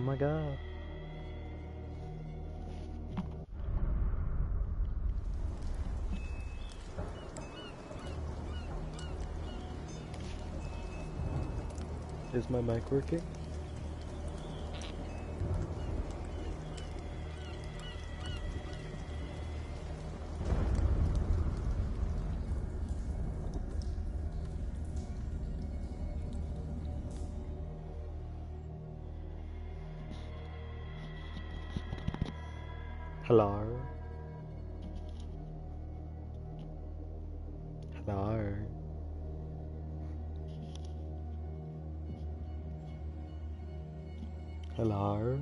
my god. Is my mic working? Hello? Hello? Hello?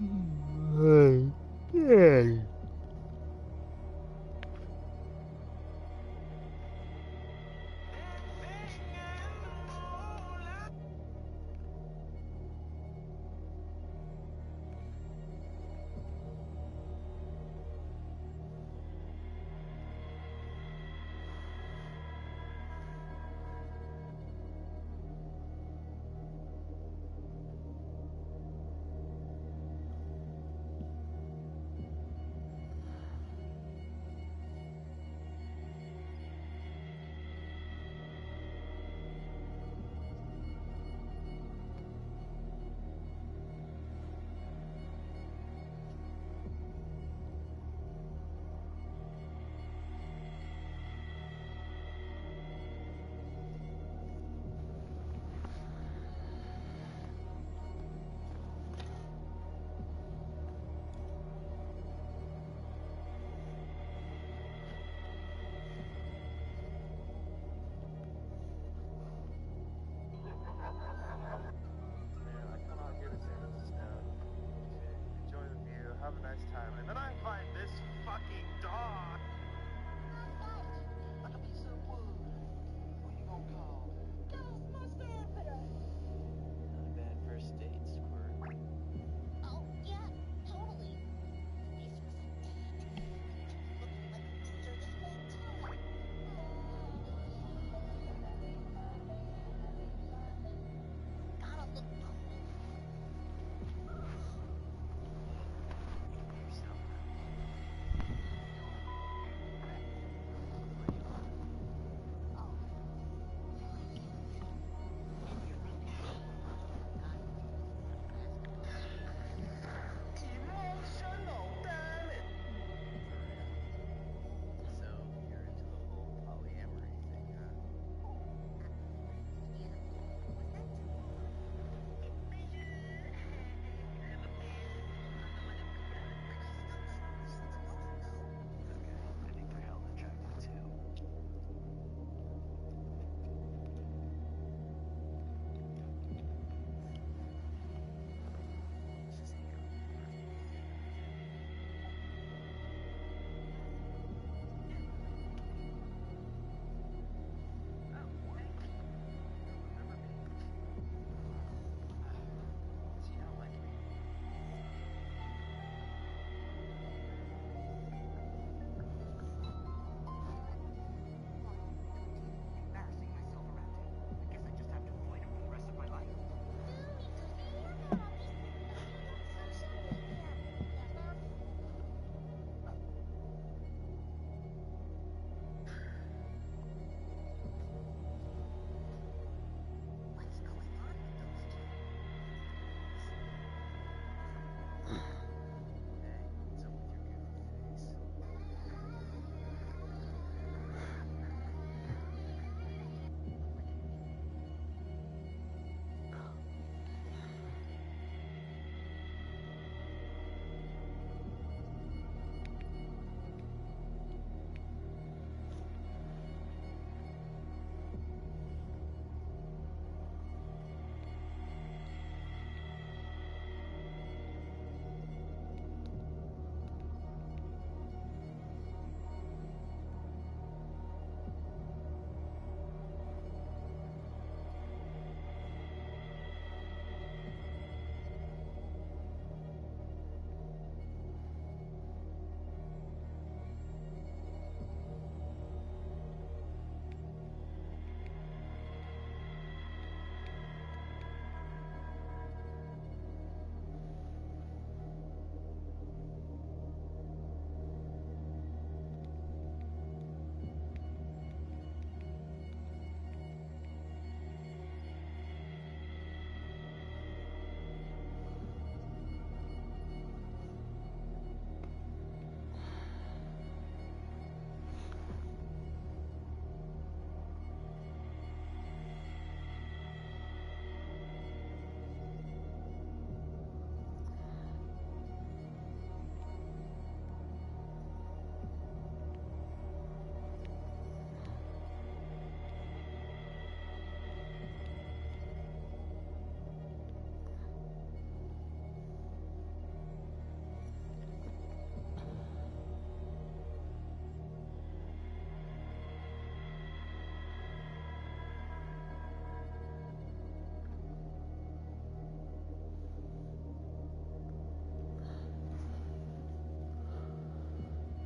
Yay.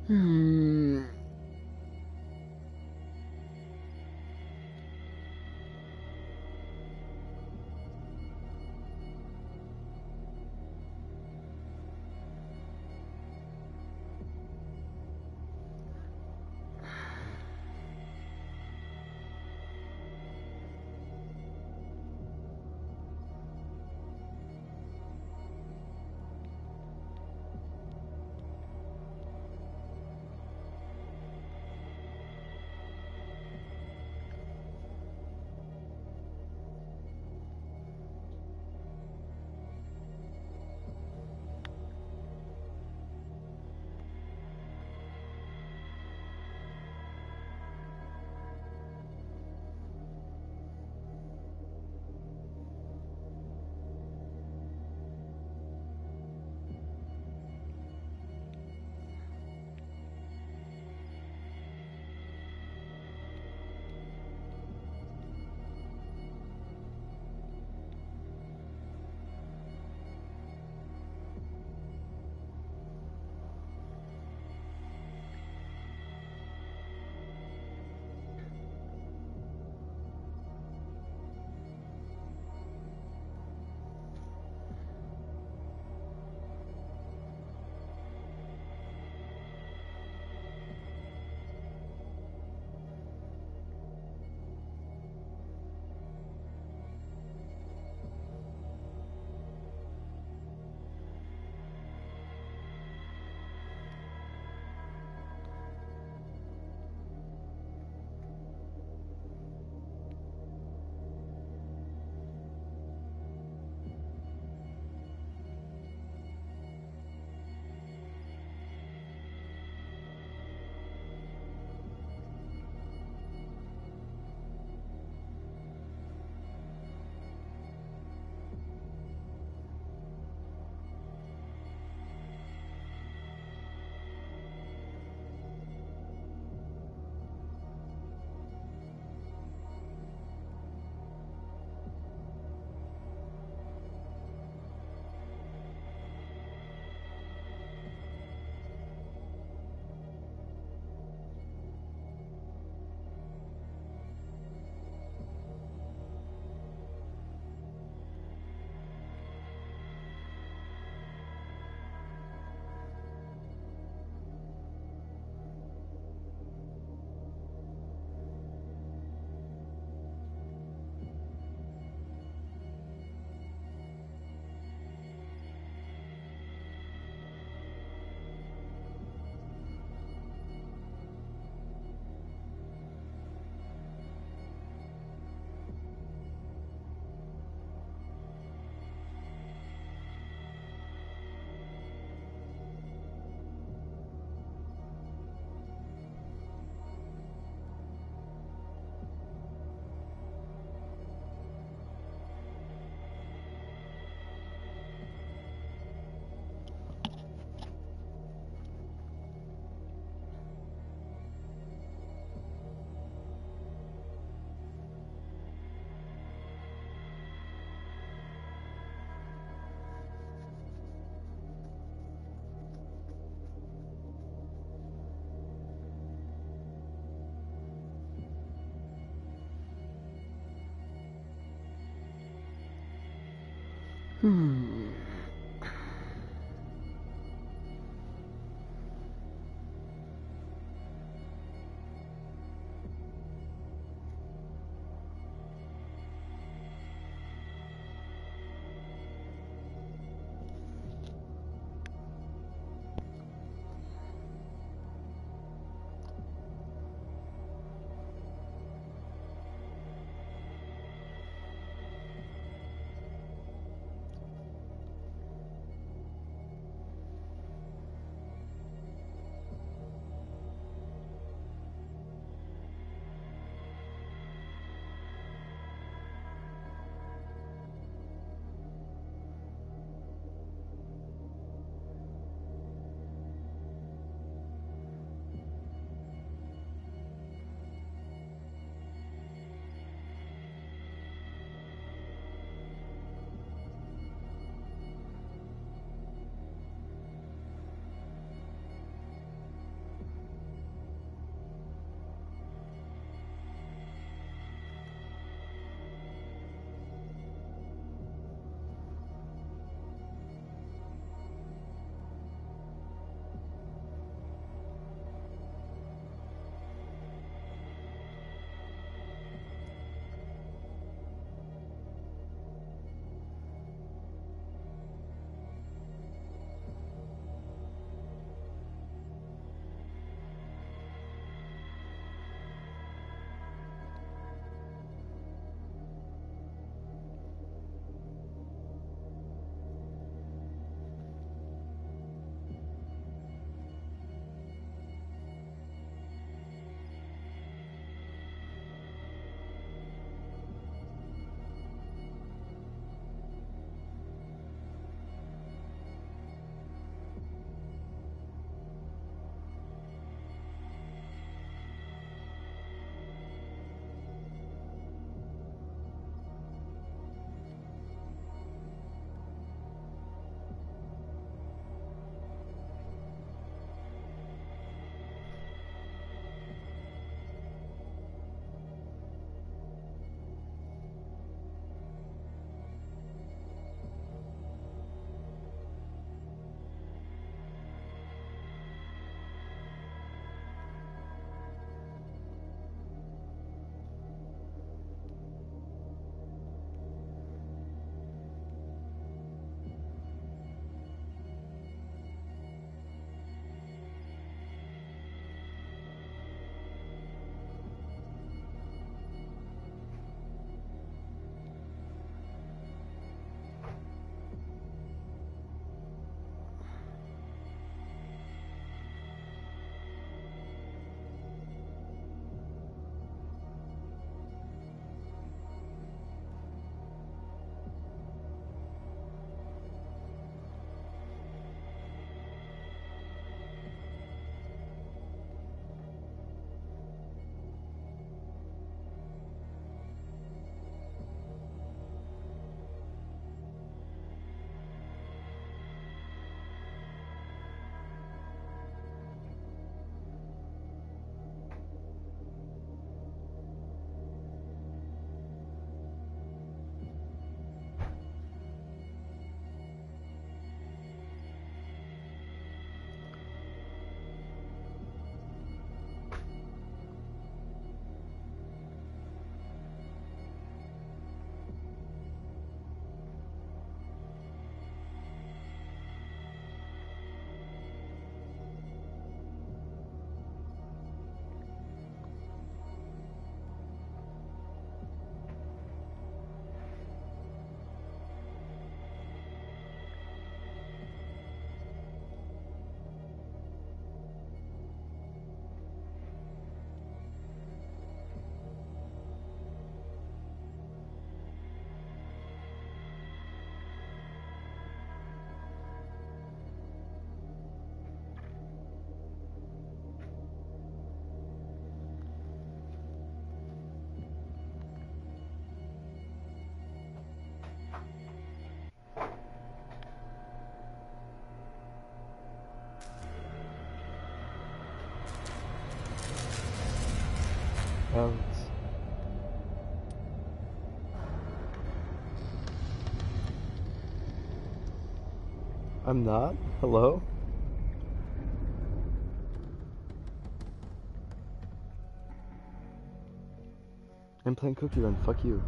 Hmm. Hmm. Alex. I'm not? Hello? I'm playing Cookie Run, fuck you.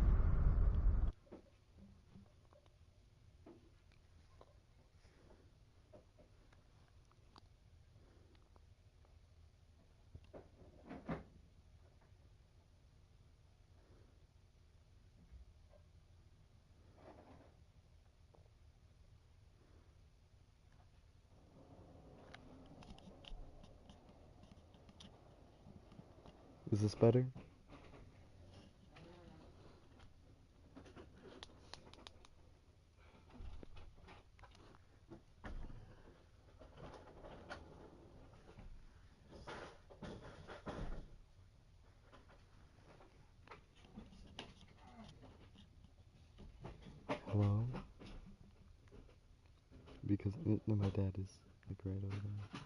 Is this better? Hello? Because no, my dad is like right over there.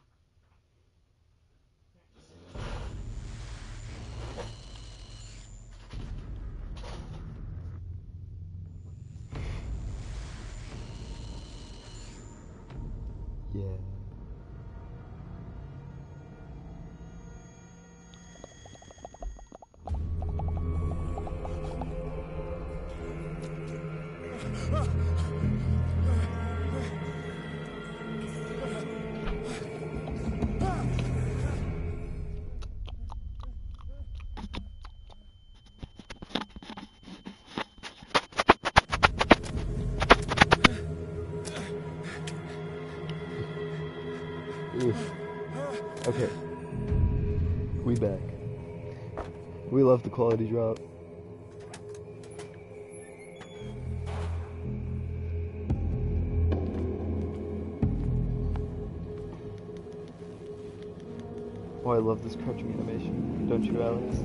Yeah. Oof. Okay. We back. We love the quality drop. Oh, I love this crouching animation. Don't you, Alex?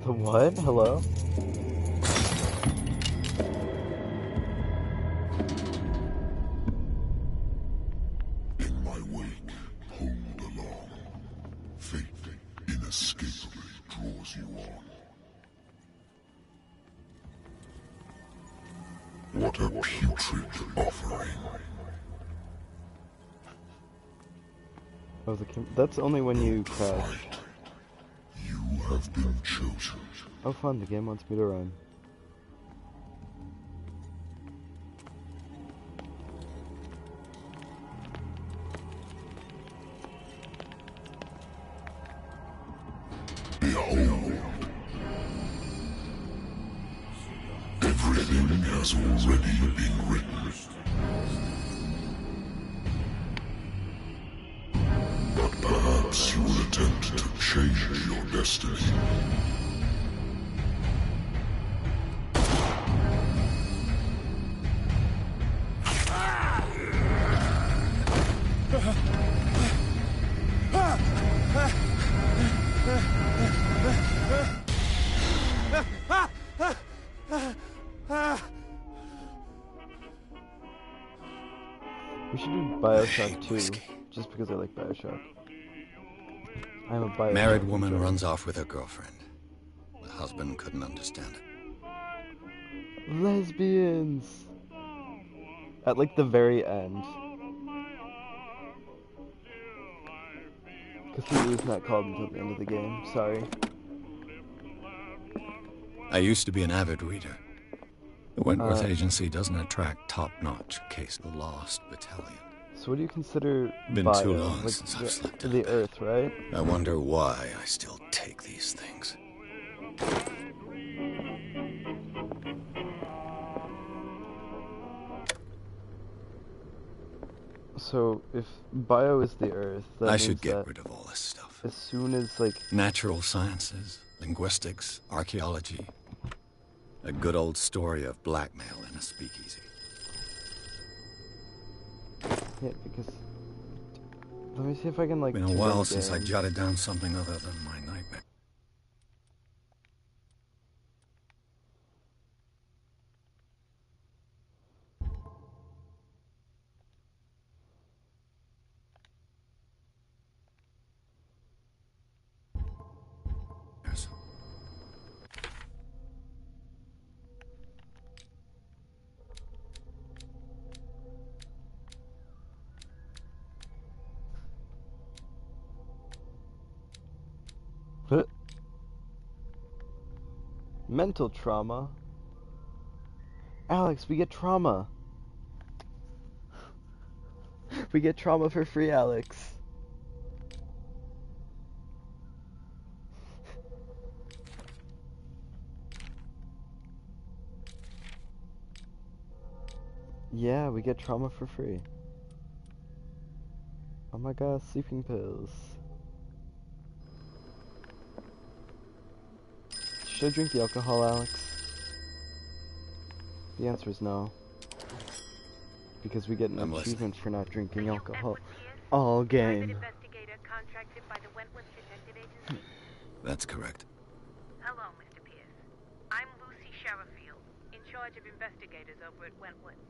The what? Hello? In my wake, pulled along. Fate inescapably draws you on. What a putrid offering. Oh, that's only when you crash. Fight. You have been chosen. Oh fun, the game wants me to run. Behold. Everything has already been written. But perhaps you will attempt to change your destiny. We should do Bioshock 2, just because I like Bioshock. I'm a Bioshock Married woman enjoyer. runs off with her girlfriend. The husband couldn't understand it. Lesbians! At like the very end. Cthulhu's not called until the end of the game, sorry. I used to be an avid reader. The Wentworth Agency doesn't attract top-notch case of Lost Battalion. So what do you consider Been bio? too long Like since I've slept in the a bed. Earth, right? I wonder why I still take these things. So if bio is the Earth, that I means should get that rid of all this stuff. as soon as like Natural sciences, linguistics, archaeology. A good old story of blackmail in a speakeasy. hit because... Let me see if I can, like... Been a do while them since I again. jotted down something other than my nightmare. Yes. Mental trauma? Alex, we get trauma. We get trauma for free, Alex. Yeah, we get trauma for free. Oh my god, sleeping pills. Should I drink the alcohol, Alex? The answer is no. Because we get an I'm achievement for not drinking alcohol. Pierce, All private game. investigator contracted by the Wentworth Detective Agency? That's correct. Hello, Mr. Pierce. I'm Lucy Sherifield, in charge of investigators over at Wentworth.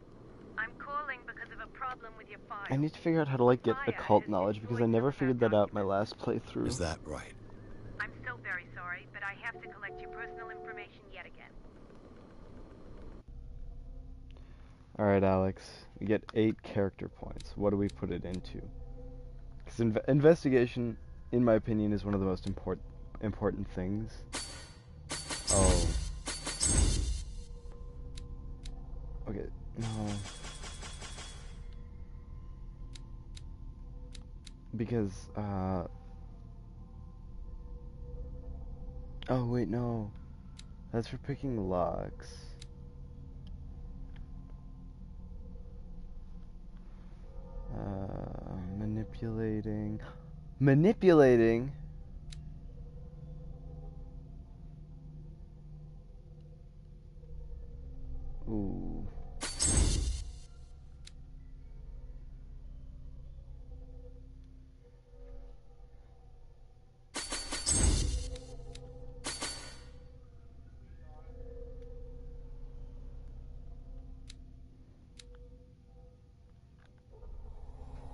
I'm calling because of a problem with your file. I need to figure out how to, like, get Fire occult has knowledge because I destroyed never some of our figured that out my documents. last playthrough. Is that right? I'm so very sorry, but I have to collect your personal information yet again. Alright, Alex. We get 8 character points. What do we put it into? Because investigation, in my opinion, is one of the most important things. Oh. Okay, no. Because, oh, wait, no. That's for picking locks. Manipulating. Manipulating? Ooh.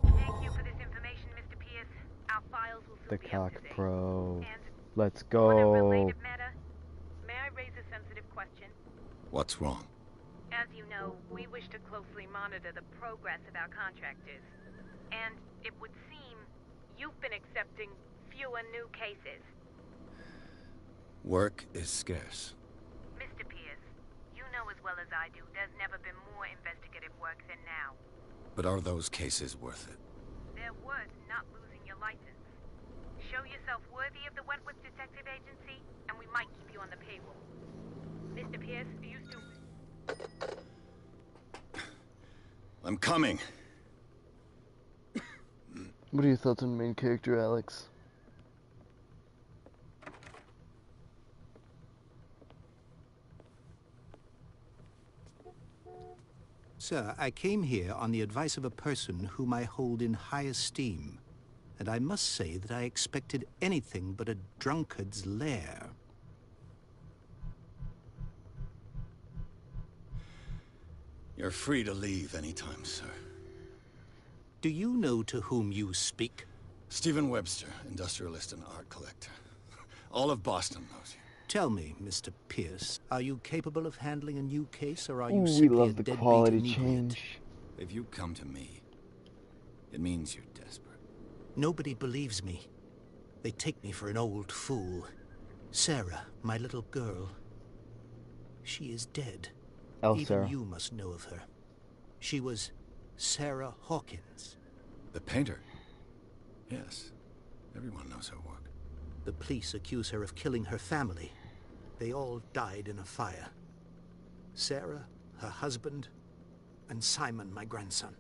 Thank you for this information, Mr. Pierce. Our files will The soon be up cock to date. pro. And Let's on a go. related matter, may I raise a sensitive question? What's wrong? As you know, we wish to closely monitor the progress of our contractors. And it would seem you've been accepting fewer new cases. Work is scarce. Mr. Pierce, you know as well as I do, there's never been more investigative work than now. But are those cases worth it? They're worth not losing your license. Show yourself worthy of the Wentworth Detective Agency, and we might keep you on the payroll. Mr. Pierce, are you still... I'm coming. What are your thoughts on the main character, Alex? Sir, I came here on the advice of a person whom I hold in high esteem, and I must say that I expected anything but a drunkard's lair. You're free to leave anytime, sir. Do you know to whom you speak? Stephen Webster, industrialist and art collector. All of Boston knows you. Tell me, Mr. Pierce, are you capable of handling a new case, or are you Ooh, we simply a love the deadbeat quality inebriate? change. If you come to me, it means you're desperate. Nobody believes me. They take me for an old fool. Sarah, my little girl, she is dead. Even Sarah. you must know of her. She was Sarah Hawkins. The painter? Yes. Everyone knows her work. The police accuse her of killing her family. They all died in a fire. Sarah, her husband, and Simon, my grandson.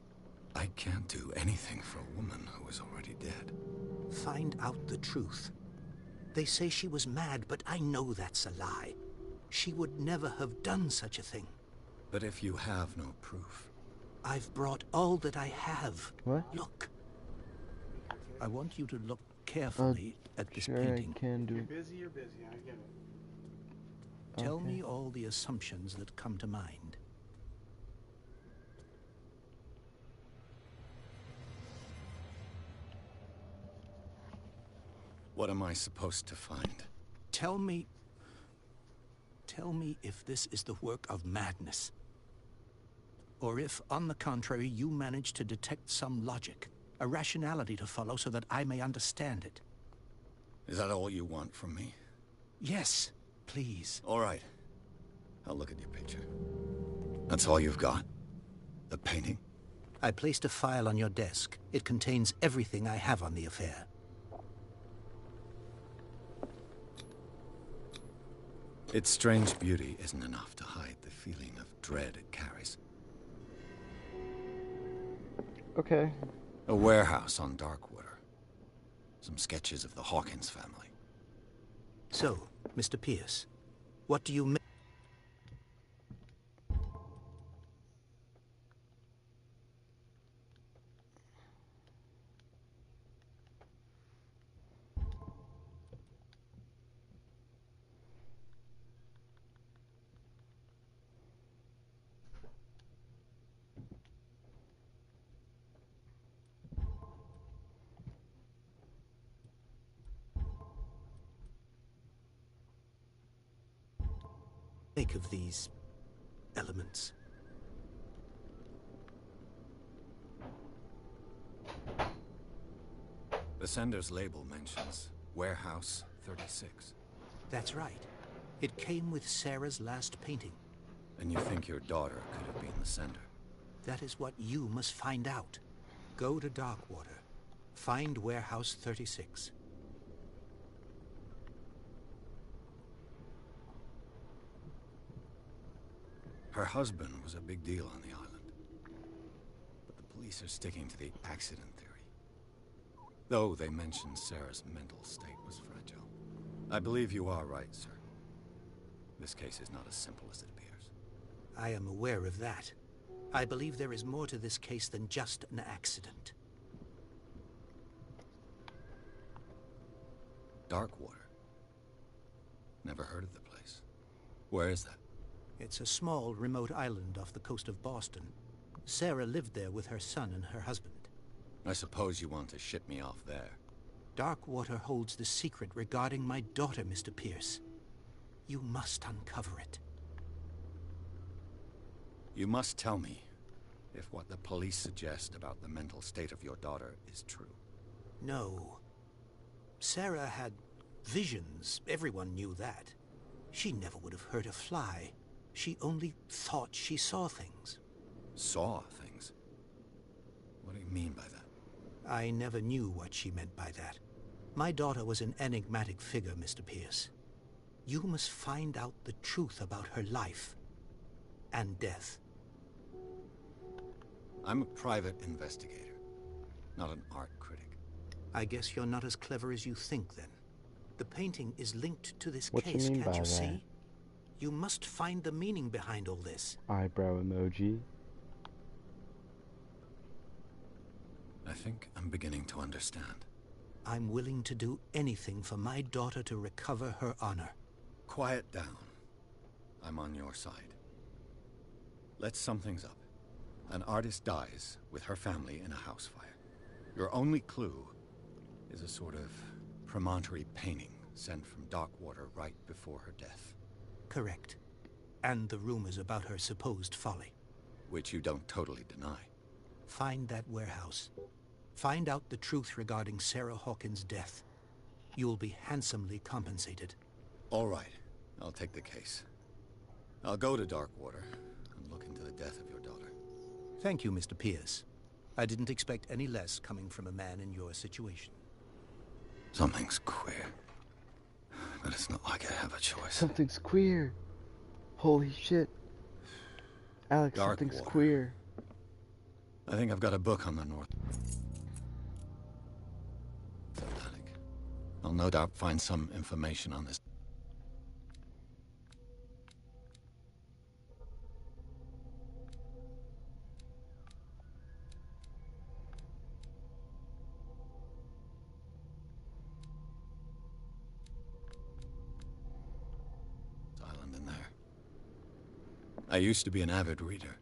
I can't do anything for a woman who is already dead. Find out the truth. They say she was mad, but I know that's a lie. She would never have done such a thing. But if you have no proof, I've brought all that I have. What? Look. I want you to look carefully at this Sure, painting. I can do You're it. busy, I get it. Tell Okay. me all the assumptions that come to mind. What am I supposed to find? Tell me if this is the work of madness. Or if, on the contrary, you manage to detect some logic, a rationality to follow so that I may understand it. Is that all you want from me? Yes, please. All right. I'll look at your picture. That's all you've got? The painting? I placed a file on your desk. It contains everything I have on the affair. Its strange beauty isn't enough to hide the feeling of dread it carries. Okay. A warehouse on Darkwater. Some sketches of the Hawkins family. So, Mr. Pierce, what do you make? Of these elements? The sender's label mentions Warehouse 36. That's right. It came with Sarah's last painting. And you think your daughter could have been the sender? That is what you must find out. Go to Darkwater. Find Warehouse 36. Her husband was a big deal on the island. But the police are sticking to the accident theory. Though they mentioned Sarah's mental state was fragile. I believe you are right, sir. This case is not as simple as it appears. I am aware of that. I believe there is more to this case than just an accident. Darkwater. Never heard of the place. Where is that? It's a small, remote island off the coast of Boston. Sarah lived there with her son and her husband. I suppose you want to ship me off there. Darkwater holds the secret regarding my daughter, Mr. Pierce. You must uncover it. You must tell me if what the police suggest about the mental state of your daughter is true. No. Sarah had visions. Everyone knew that. She never would have hurt a fly. She only thought she saw things. Saw things? What do you mean by that? I never knew what she meant by that. My daughter was an enigmatic figure, Mr. Pierce. You must find out the truth about her life and death. I'm a private investigator, not an art critic. I guess you're not as clever as you think, then. The painting is linked to this What you case, mean can't by you that? see? You must find the meaning behind all this. Eyebrow emoji. I think I'm beginning to understand. I'm willing to do anything for my daughter to recover her honor. Quiet down. I'm on your side. Let's sum things up. An artist dies with her family in a house fire. Your only clue is a sort of promontory painting sent from Darkwater right before her death. Correct. And the rumors about her supposed folly. Which you don't totally deny. Find that warehouse. Find out the truth regarding Sarah Hawkins' death. You'll be handsomely compensated. All right. I'll take the case. I'll go to Darkwater and look into the death of your daughter. Thank you, Mr. Pierce. I didn't expect any less coming from a man in your situation. Something's queer. But it's not like I have a choice. Something's queer. Holy shit. Alex, something's Darkwater. queer. I think I've got a book on the North Atlantic. I'll no doubt find some information on this. I used to be an avid reader.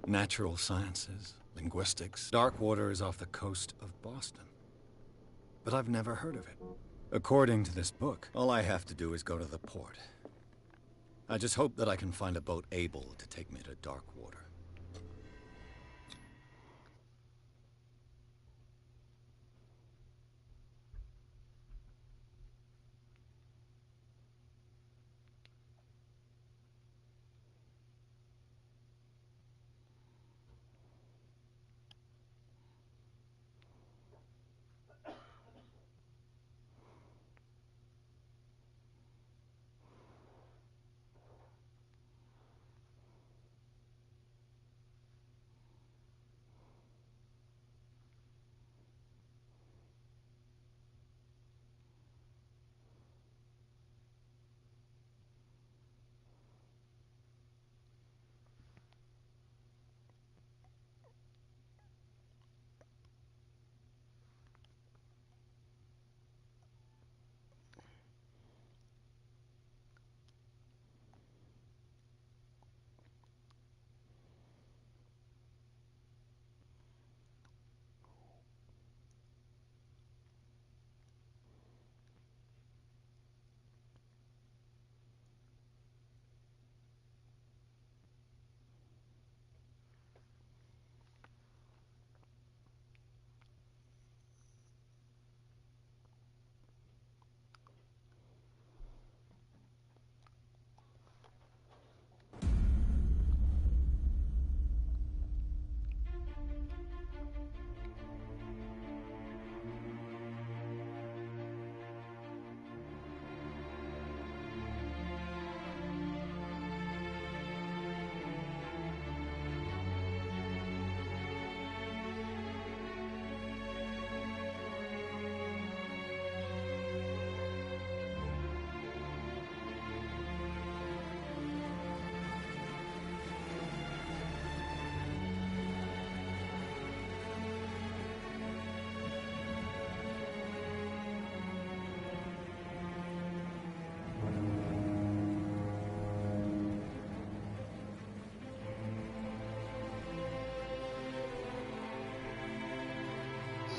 Natural sciences, linguistics. Darkwater is off the coast of Boston. But I've never heard of it. According to this book, all I have to do is go to the port. I just hope that I can find a boat able to take me to Darkwater.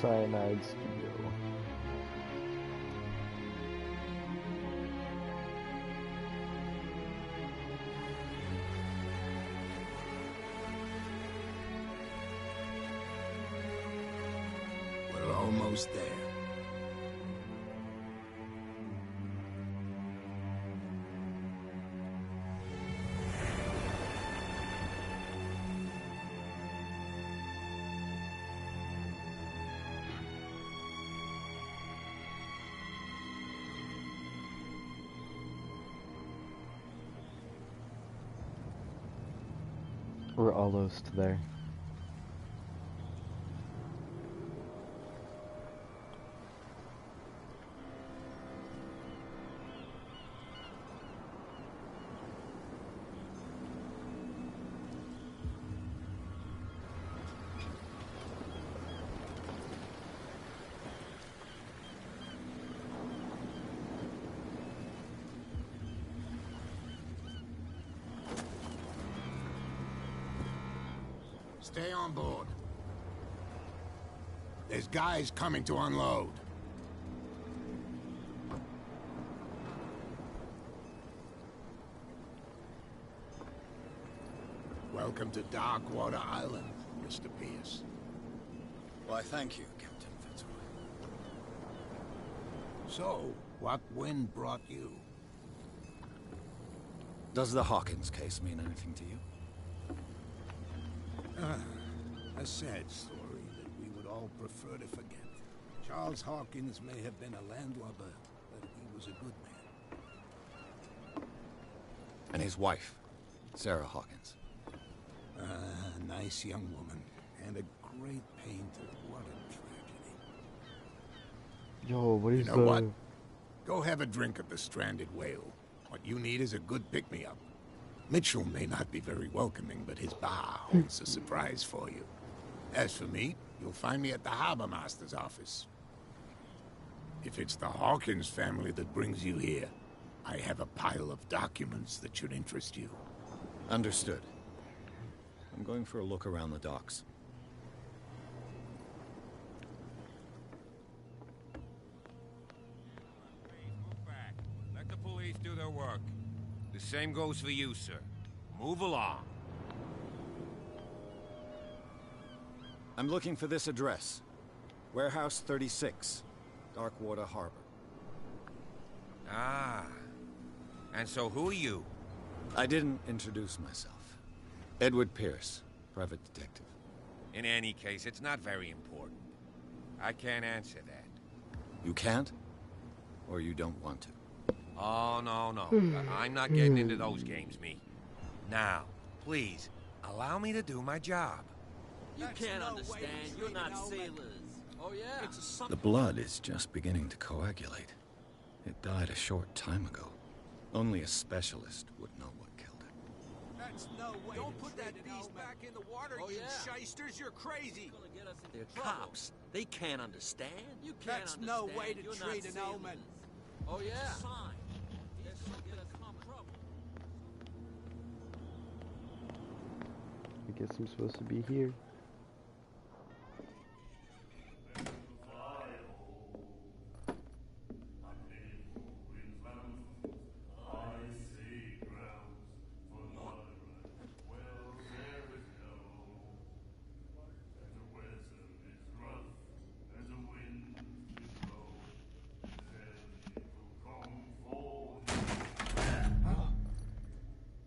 Cyanide Studio. We're almost there. We're almost there. Stay on board. There's guys coming to unload. Welcome to Darkwater Island, Mr. Pierce. Why, thank you, Captain Fitzroy. So, what wind brought you? Does the Hawkins case mean anything to you? A sad story that we would all prefer to forget. Charles Hawkins may have been a landlubber, but he was a good man. And his wife, Sarah Hawkins. A nice young woman, and a great painter. What a tragedy. Yo, what is You know what? Go have a drink at the Stranded Whale. What you need is a good pick-me-up. Mitchell may not be very welcoming, but his bar holds a surprise for you. As for me, you'll find me at the Harbor Master's office. If it's the Hawkins family that brings you here, I have a pile of documents that should interest you. Understood. I'm going for a look around the docks. Move back. Let the police do their work. The same goes for you, sir. Move along. I'm looking for this address. Warehouse 36, Darkwater Harbor. Ah. And so who are you? I didn't introduce myself. Edward Pierce, private detective. In any case, it's not very important. I can't answer that. You can't? Or you don't want to? Oh, no. I'm not getting into those games, me. Now, please, allow me to do my job. You can't understand. You're not sailors. Oh, yeah. The blood is just beginning to coagulate. It died a short time ago. Only a specialist would know what killed it. That's no way. Don't put that piece back in the water, you shysters. You're crazy. They're cops. They can't understand. You can't understand. That's no way to treat an omen. Oh, yeah. I guess I'm supposed to be here.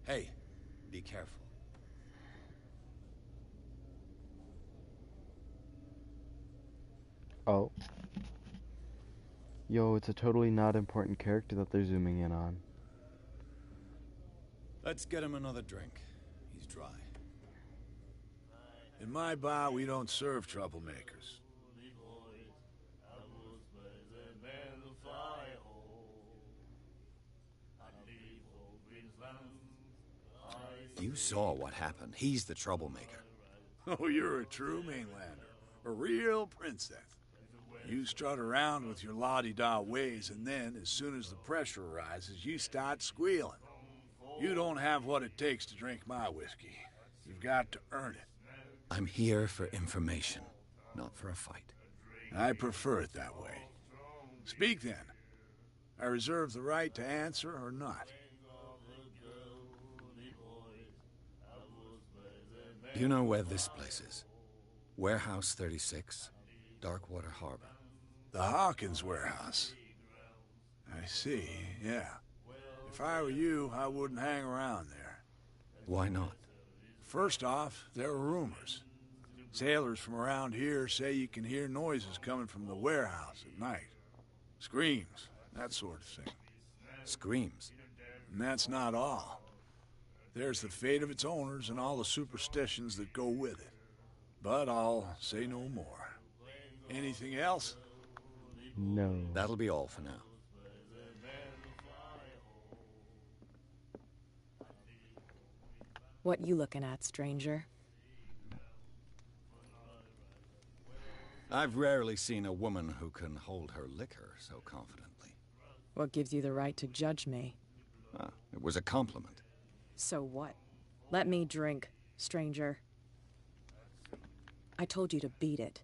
Hey, be careful. Oh. Yo, it's a totally not important character that they're zooming in on. Let's get him another drink. He's dry. In my bar, we don't serve troublemakers. You saw what happened. He's the troublemaker. Oh, you're a true mainlander. A real princess. You strut around with your la-di-da ways, and then, as soon as the pressure arises, you start squealing. You don't have what it takes to drink my whiskey. You've got to earn it. I'm here for information, not for a fight. I prefer it that way. Speak then. I reserve the right to answer or not. Do you know where this place is? Warehouse 36, Darkwater Harbor. The Hawkins warehouse. I see, yeah. If I were you, I wouldn't hang around there. Why not? First off, there are rumors. Sailors from around here say you can hear noises coming from the warehouse at night. Screams, that sort of thing. Screams? And that's not all. There's the fate of its owners and all the superstitions that go with it. But I'll say no more. Anything else? No. That'll be all for now. What you looking at, stranger? I've rarely seen a woman who can hold her liquor so confidently. What gives you the right to judge me? Ah, it was a compliment. So what? Let me drink, stranger. I told you to beat it.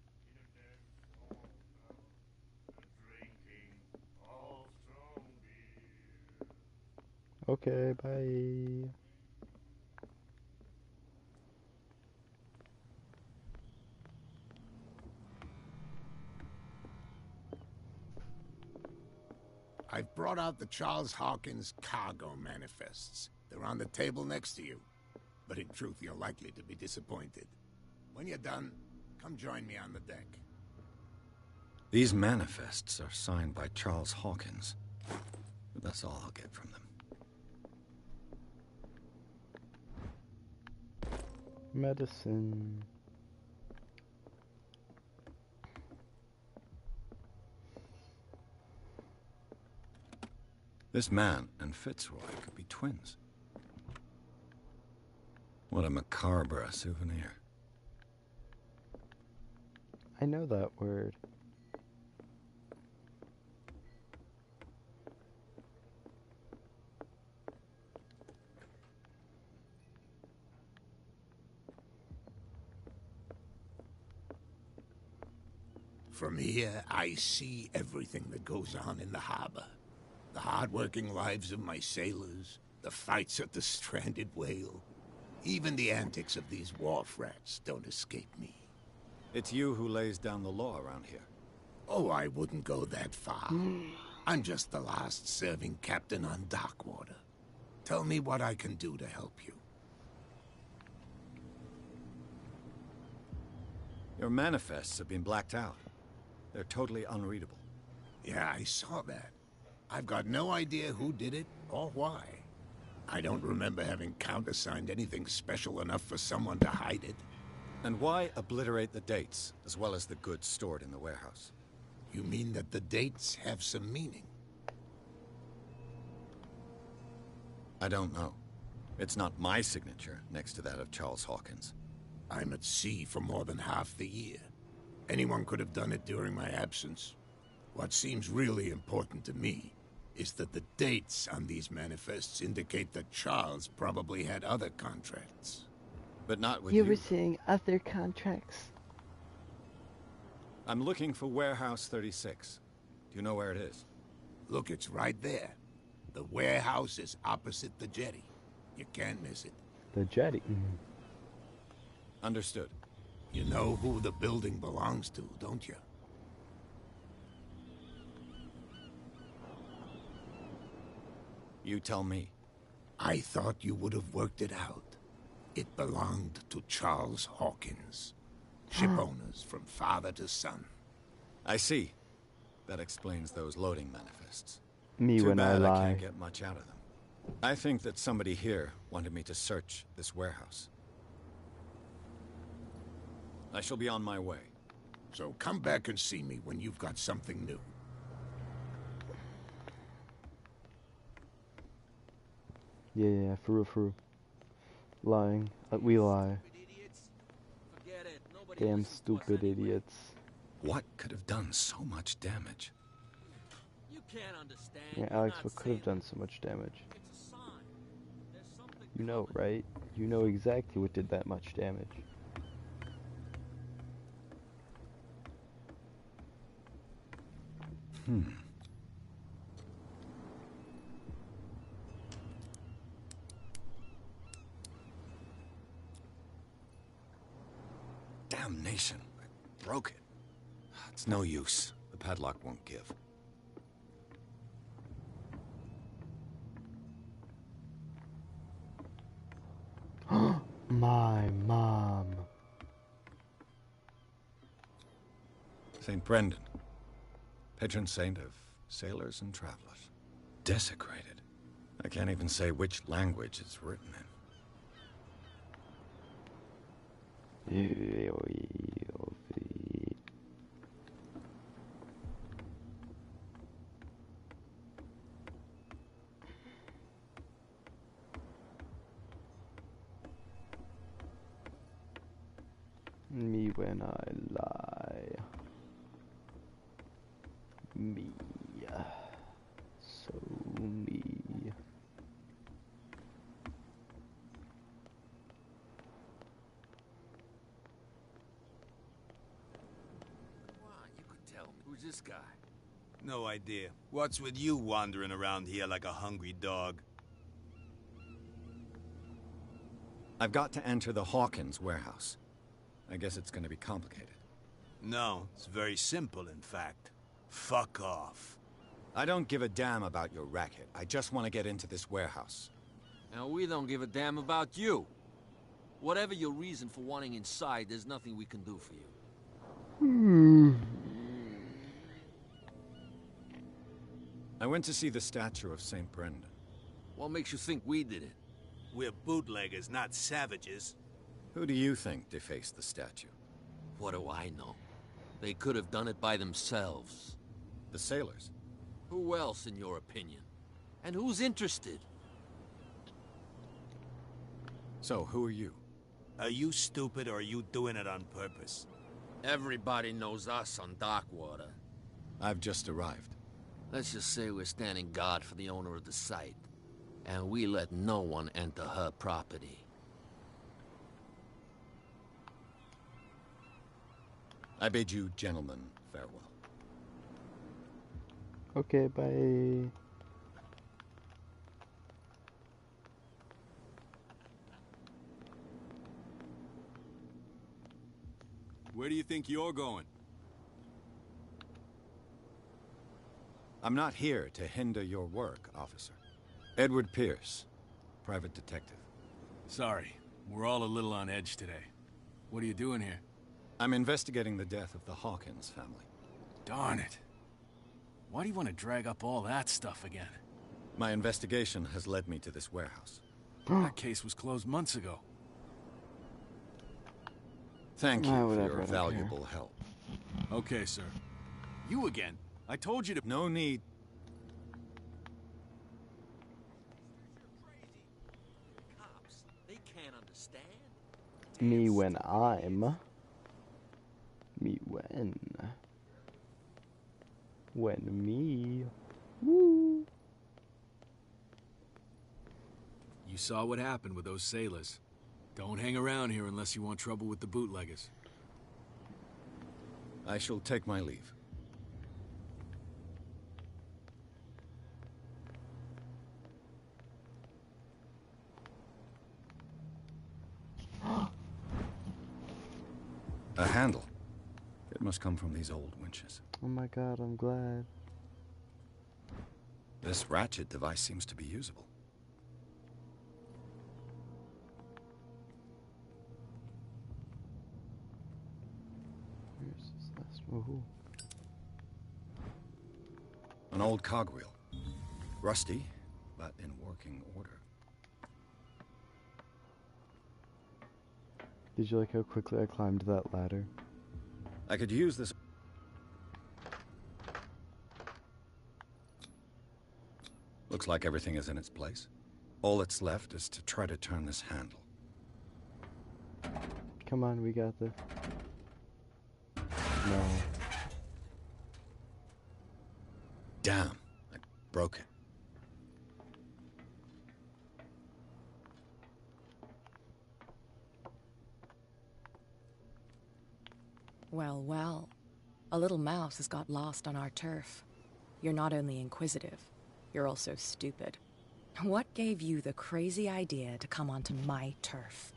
Okay, bye. I've brought out the Charles Hawkins cargo manifests. They're on the table next to you. But in truth, you're likely to be disappointed. When you're done, come join me on the deck. These manifests are signed by Charles Hawkins. But that's all I'll get from them. Medicine. This man and Fitzroy could be twins. What a macabre souvenir. I know that word. From here, I see everything that goes on in the harbor. The hard-working lives of my sailors, the fights at the stranded whale. Even the antics of these wharf rats don't escape me. It's you who lays down the law around here. Oh, I wouldn't go that far. I'm just the last serving captain on Darkwater. Tell me what I can do to help you. Your manifests have been blacked out. They're totally unreadable. Yeah, I saw that. I've got no idea who did it or why. I don't remember having countersigned anything special enough for someone to hide it. And why obliterate the dates, as well as the goods stored in the warehouse? You mean that the dates have some meaning? I don't know. It's not my signature next to that of Charles Hawkins. I'm at sea for more than half the year. Anyone could have done it during my absence. What seems really important to me is that the dates on these manifests indicate that Charles probably had other contracts. But not with you. You were saying other contracts. I'm looking for Warehouse 36. Do you know where it is? Look, it's right there. The warehouse is opposite the jetty. You can't miss it. The jetty. Understood. You know who the building belongs to, don't you? You tell me. I thought you would have worked it out. It belonged to Charles Hawkins. Ship owners from father to son. I see. That explains those loading manifests. Me Too when I bad lie. I can't get much out of them. I think that somebody here wanted me to search this warehouse. I shall be on my way. So come back and see me when you've got something new. Yeah, for real. Lying. We lie. Damn stupid idiots. What could have done so much damage? You can't understand. Yeah, Alex, what could have done so much damage? You know, right? You know exactly what did that much damage. Damnation. I broke it. It's no use. The padlock won't give. My mom. St. Brendan. Patron saint of sailors and travelers. Desecrated. I can't even say which language it's written in. Me when I lie. Me. So me. You could tell me. Who's this guy? No idea. What's with you wandering around here like a hungry dog? I've got to enter the Hawkins warehouse. I guess it's going to be complicated. No, it's very simple, in fact. Fuck off. I don't give a damn about your racket. I just want to get into this warehouse. And we don't give a damn about you. Whatever your reason for wanting inside, there's nothing we can do for you. I went to see the statue of St. Brendan. What makes you think we did it? We're bootleggers, not savages. Who do you think defaced the statue? What do I know? They could have done it by themselves. The sailors? Who else, in your opinion? And who's interested? So, who are you? Are you stupid or are you doing it on purpose? Everybody knows us on Darkwater. I've just arrived. Let's just say we're standing guard for the owner of the site. And we let no one enter her property. I bid you gentlemen farewell. Okay, bye. Where do you think you're going? I'm not here to hinder your work, officer. Edward Pierce, private detective. Sorry, we're all a little on edge today. What are you doing here? I'm investigating the death of the Hawkins family. Darn it. Why do you want to drag up all that stuff again? My investigation has led me to this warehouse. That case was closed months ago. Thank you for your valuable help. Okay, sir. You again? I told you to... No need. Cops, they can't understand. Me when I'm... Me when... When me... Woo! You saw what happened with those sailors. Don't hang around here unless you want trouble with the bootleggers. I shall take my leave. A handle. It must come from these old winches. Oh my god, I'm glad. This ratchet device seems to be usable. Here's this last one. An old cogwheel. Rusty, but in working order. Did you like how quickly I climbed that ladder? I could use this. Looks like everything is in its place. All that's left is to try to turn this handle. Come on, we got this. No. Damn, I broke it. Well, well. A little mouse has got lost on our turf. You're not only inquisitive, you're also stupid. What gave you the crazy idea to come onto my turf?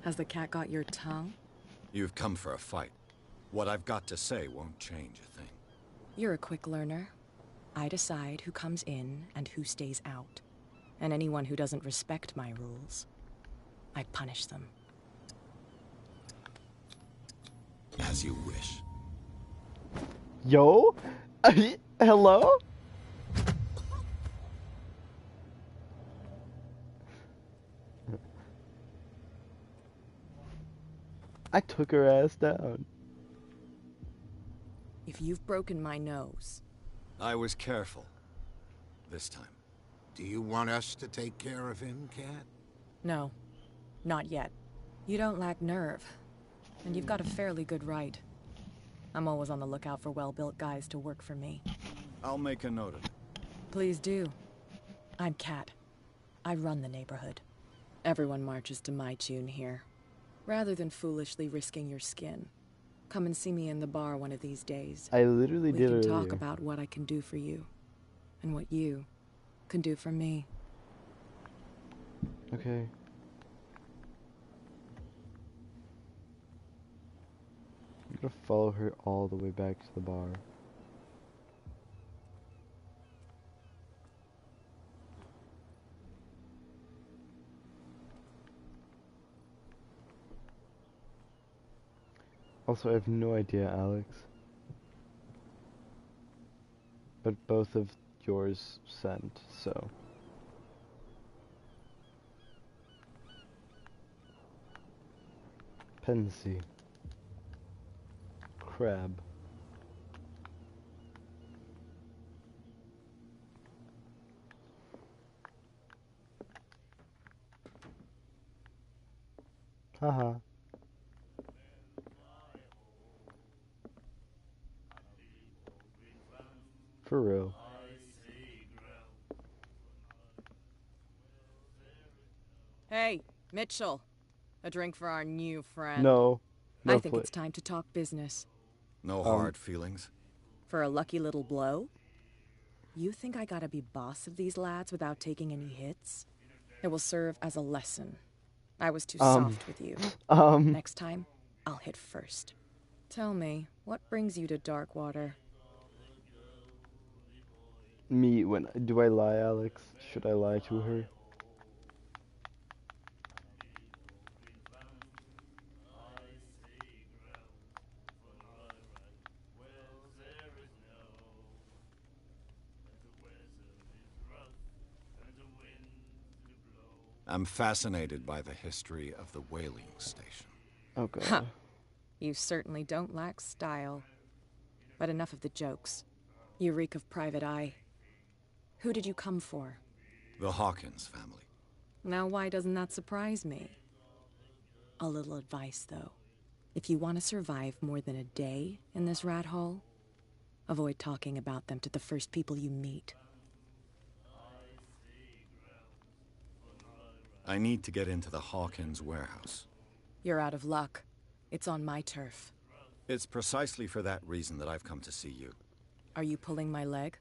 Has the cat got your tongue? You've come for a fight. What I've got to say won't change a thing. You're a quick learner. I decide who comes in and who stays out. And anyone who doesn't respect my rules, I punish them. As you wish. Yo? Hello? I took her ass down. If you've broken my nose... I was careful. This time. Do you want us to take care of him, Cat? No. Not yet. You don't lack nerve. And you've got a fairly good right. I'm always on the lookout for well-built guys to work for me. I'll make a note of it. Please do. I'm Cat. I run the neighborhood. Everyone marches to my tune here. Rather than foolishly risking your skin, come and see me in the bar one of these days. I literally did We it can talk earlier. about what I can do for you, and what you can do for me. Okay. I'm gonna follow her all the way back to the bar. Also, I have no idea, Alex. But both of yours sent, so... Pensy. Crab. Haha. For real. Hey, Mitchell. A drink for our new friend. No. I think it's time to talk business. No hard feelings? For a lucky little blow? You think I gotta be boss of these lads without taking any hits? It will serve as a lesson. I was too soft with you. Next time, I'll hit first. Tell me, what brings you to Darkwater? Do I lie, Alex? Should I lie to her? I'm fascinated by the history of the whaling station. Okay. Huh. You certainly don't lack style. But enough of the jokes. You reek of private eye. Who did you come for? The Hawkins family. Now why doesn't that surprise me? A little advice, though. If you want to survive more than a day in this rat hole, avoid talking about them to the first people you meet. I need to get into the Hawkins warehouse. You're out of luck. It's on my turf. It's precisely for that reason that I've come to see you. Are you pulling my leg?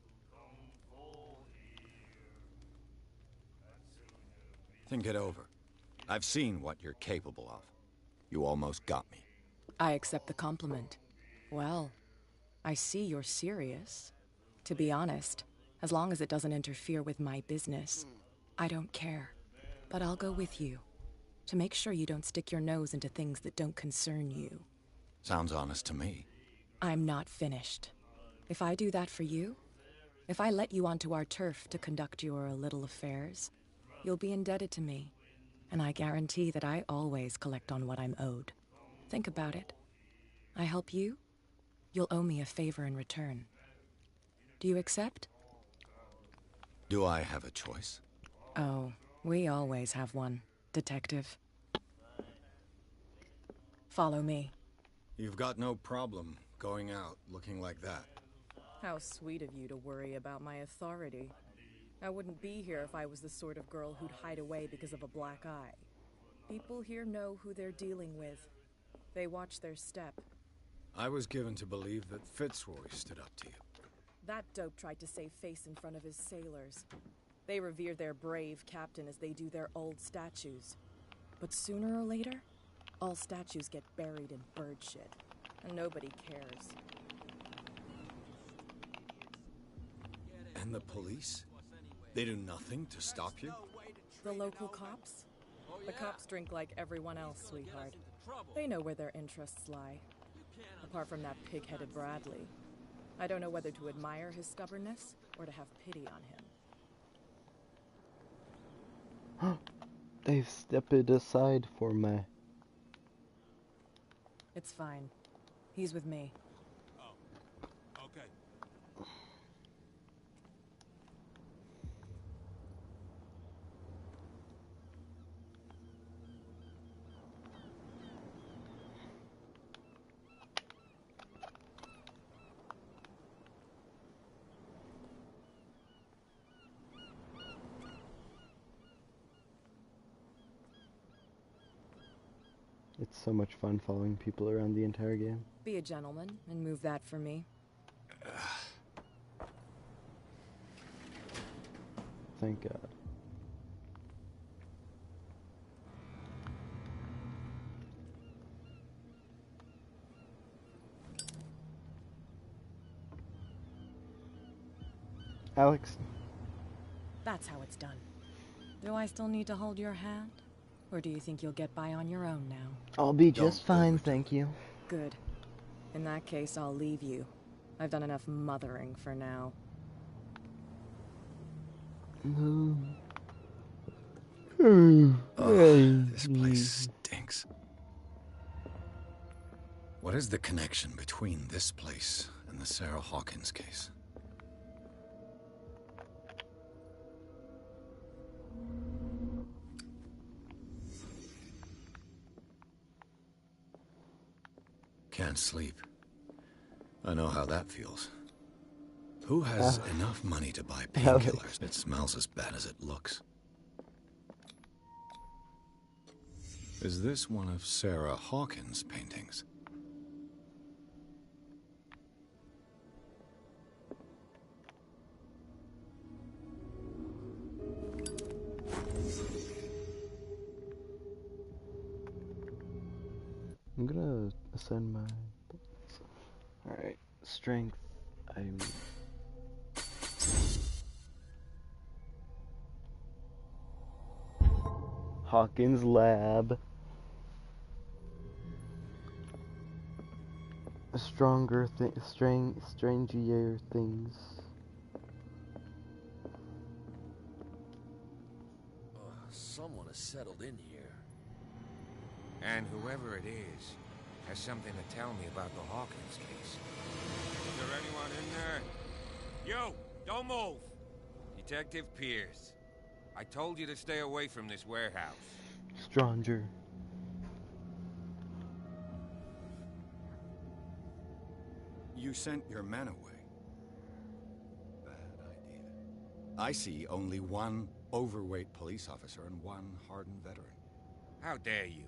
Think it over. I've seen what you're capable of. You almost got me. I accept the compliment. Well, I see you're serious. To be honest, as long as it doesn't interfere with my business, I don't care. But I'll go with you, to make sure you don't stick your nose into things that don't concern you. Sounds honest to me. I'm not finished. If I do that for you, if I let you onto our turf to conduct your little affairs, you'll be indebted to me, and I guarantee that I always collect on what I'm owed. Think about it. I help you, you'll owe me a favor in return. Do you accept? Do I have a choice? Oh, we always have one, Detective. Follow me. You've got no problem going out looking like that. How sweet of you to worry about my authority. I wouldn't be here if I was the sort of girl who'd hide away because of a black eye. People here know who they're dealing with. They watch their step. I was given to believe that Fitzroy stood up to you. That dope tried to save face in front of his sailors. They revere their brave captain as they do their old statues. But sooner or later, all statues get buried in bird shit, and nobody cares. And the police? They do nothing to stop you? The local cops? The cops drink like everyone else, sweetheart. They know where their interests lie. Apart from that pig-headed Bradley. I don't know whether to admire his stubbornness or to have pity on him. They've stepped aside for me. It's fine. He's with me. Oh, okay. It's so much fun following people around the entire game. Be a gentleman and move that for me. Thank God. Alex? That's how it's done. Do I still need to hold your hand? Or do you think you'll get by on your own now? I'll be just fine, thank you. Good. In that case, I'll leave you. I've done enough mothering for now. This place stinks. What is the connection between this place and the Sarah Hawkins case? Can't sleep. I know how that feels. Who has enough money to buy painkillers? It smells as bad as it looks. Is this one of Sarah Hawkins' paintings? I'm gonna ascend my... Alright, strength. I'm... Hawkins Lab. Stronger strangier things. Someone has settled in here. And whoever it is has something to tell me about the Hawkins case. Is there anyone in there? You! Don't move! Detective Pierce. I told you to stay away from this warehouse. Stronger. You sent your men away. Bad idea. I see only one overweight police officer and one hardened veteran. How dare you?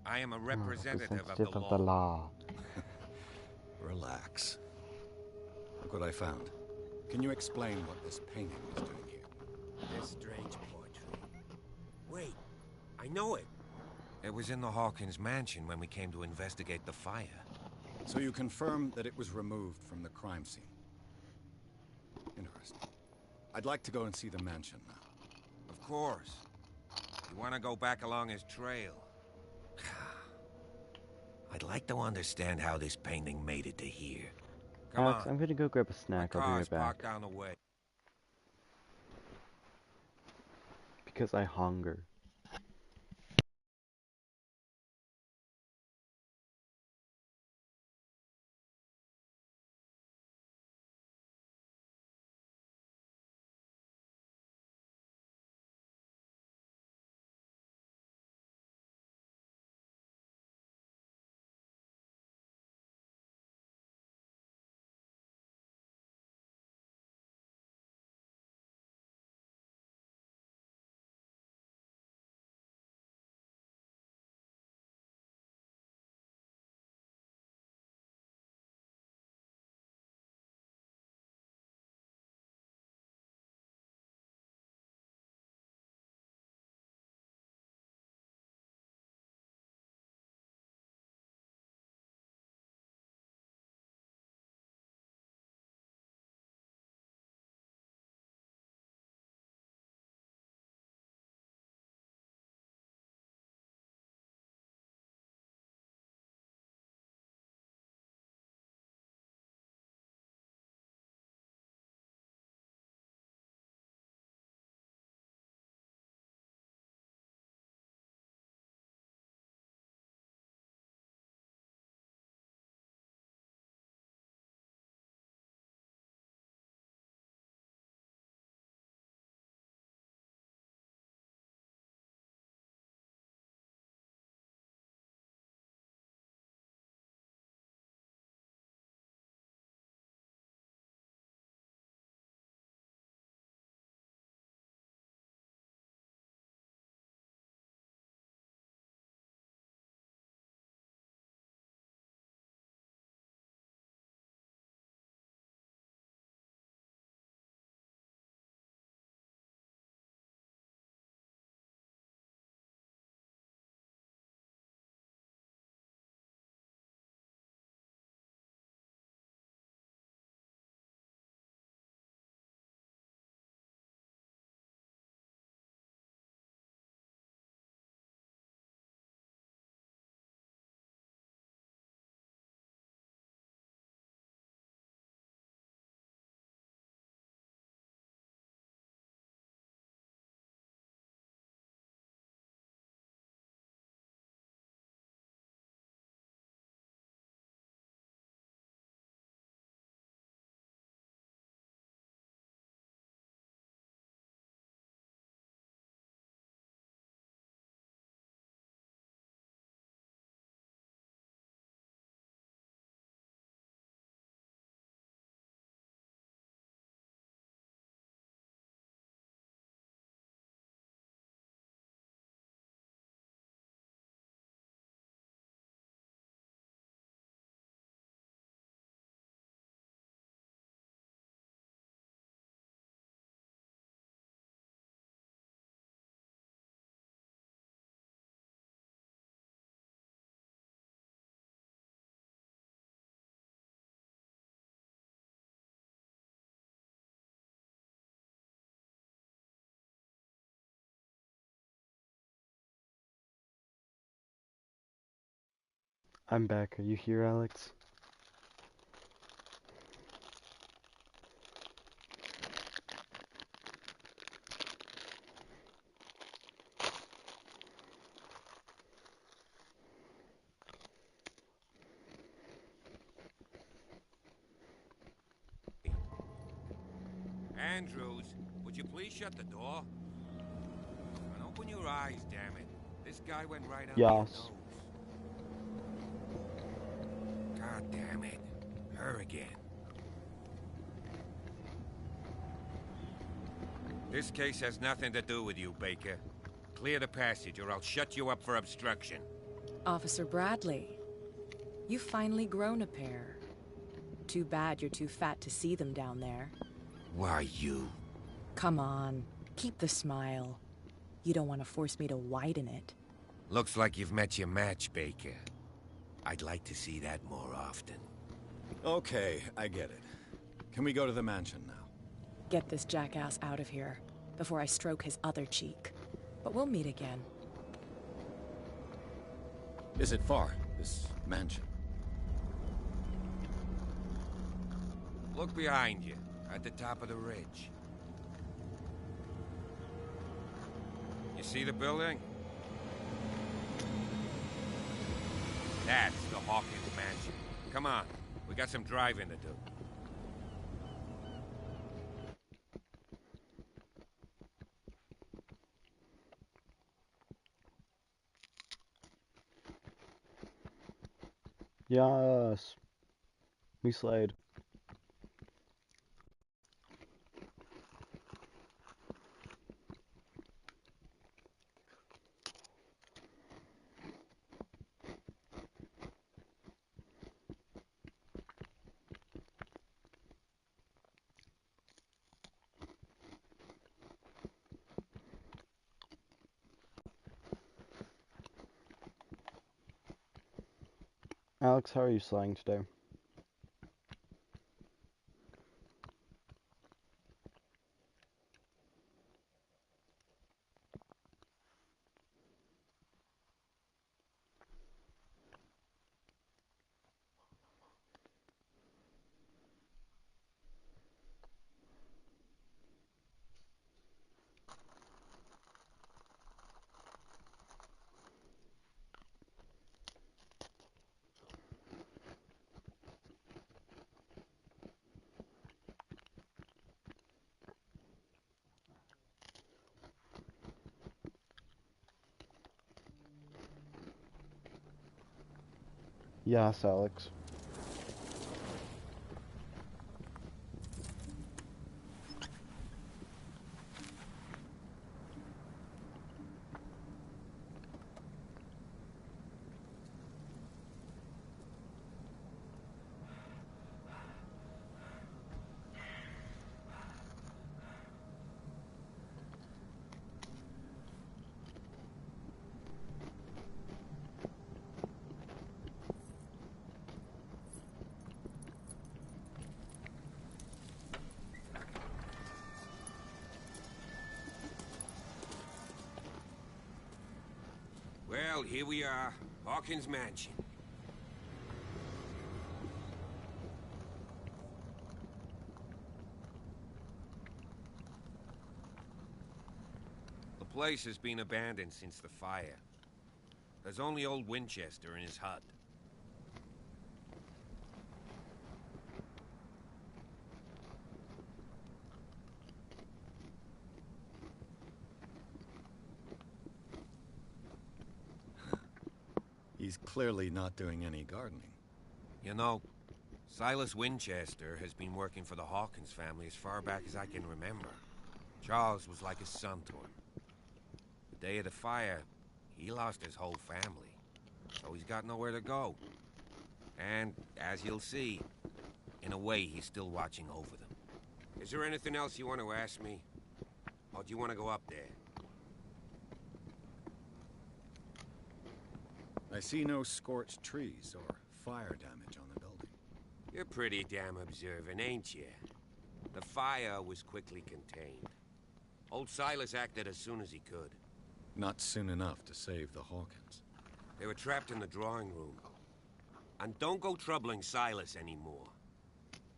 I am a representative of Representative the law. Relax. Look what I found. Can you explain what this painting is doing here? This strange portrait. Wait, I know it. It was in the Hawkins mansion when we came to investigate the fire. So you confirm that it was removed from the crime scene? Interesting. I'd like to go and see the mansion now. Of course. You want to go back along his trail? I'd like to understand how this painting made it to here. Come Alex, on. I'm gonna go grab a snack. My I'll be car's right back. parked down the way. Because I hunger. I'm back. Are you here, Alex? Andrews, would you please shut the door? And open your eyes, damn it. This guy went right under your Yes. nose. God damn it. Her again. This case has nothing to do with you, Baker. Clear the passage or I'll shut you up for obstruction. Officer Bradley, you've finally grown a pair. Too bad you're too fat to see them down there. Why, you? Come on, keep the smile. You don't want to force me to widen it. Looks like you've met your match, Baker. I'd like to see that more often. Okay, I get it. Can we go to the mansion now? Get this jackass out of here before I stroke his other cheek. But we'll meet again. Is it far, this mansion? Look behind you, at the top of the ridge. You see the building? That's the Hawkins mansion. Come on, we got some driving to do. Yes. We slide. Alex, how are you slaying today? Yes, Alex. Well, here we are, Hawkins Mansion. The place has been abandoned since the fire. There's only old Winchester in his hut. He's clearly not doing any gardening. You know, Silas Winchester has been working for the Hawkins family as far back as I can remember. Charles was like a son to him. The day of the fire, he lost his whole family, so he's got nowhere to go. And, as you'll see, in a way, he's still watching over them. Is there anything else you want to ask me? Or do you want to go up there? I see no scorched trees or fire damage on the building. You're pretty damn observant, ain't you? The fire was quickly contained. Old Silas acted as soon as he could. Not soon enough to save the Hawkins. They were trapped in the drawing room. And don't go troubling Silas anymore.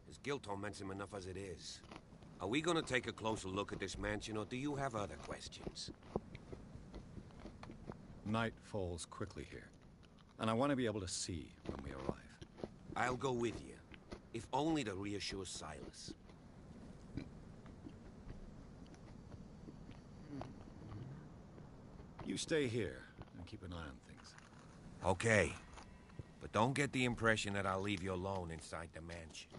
His guilt torments him enough as it is. Are we gonna take a closer look at this mansion, or do you have other questions? Night falls quickly here, and I want to be able to see when we arrive. I'll go with you, if only to reassure Silas. You stay here and keep an eye on things. Okay. But don't get the impression that I'll leave you alone inside the mansion.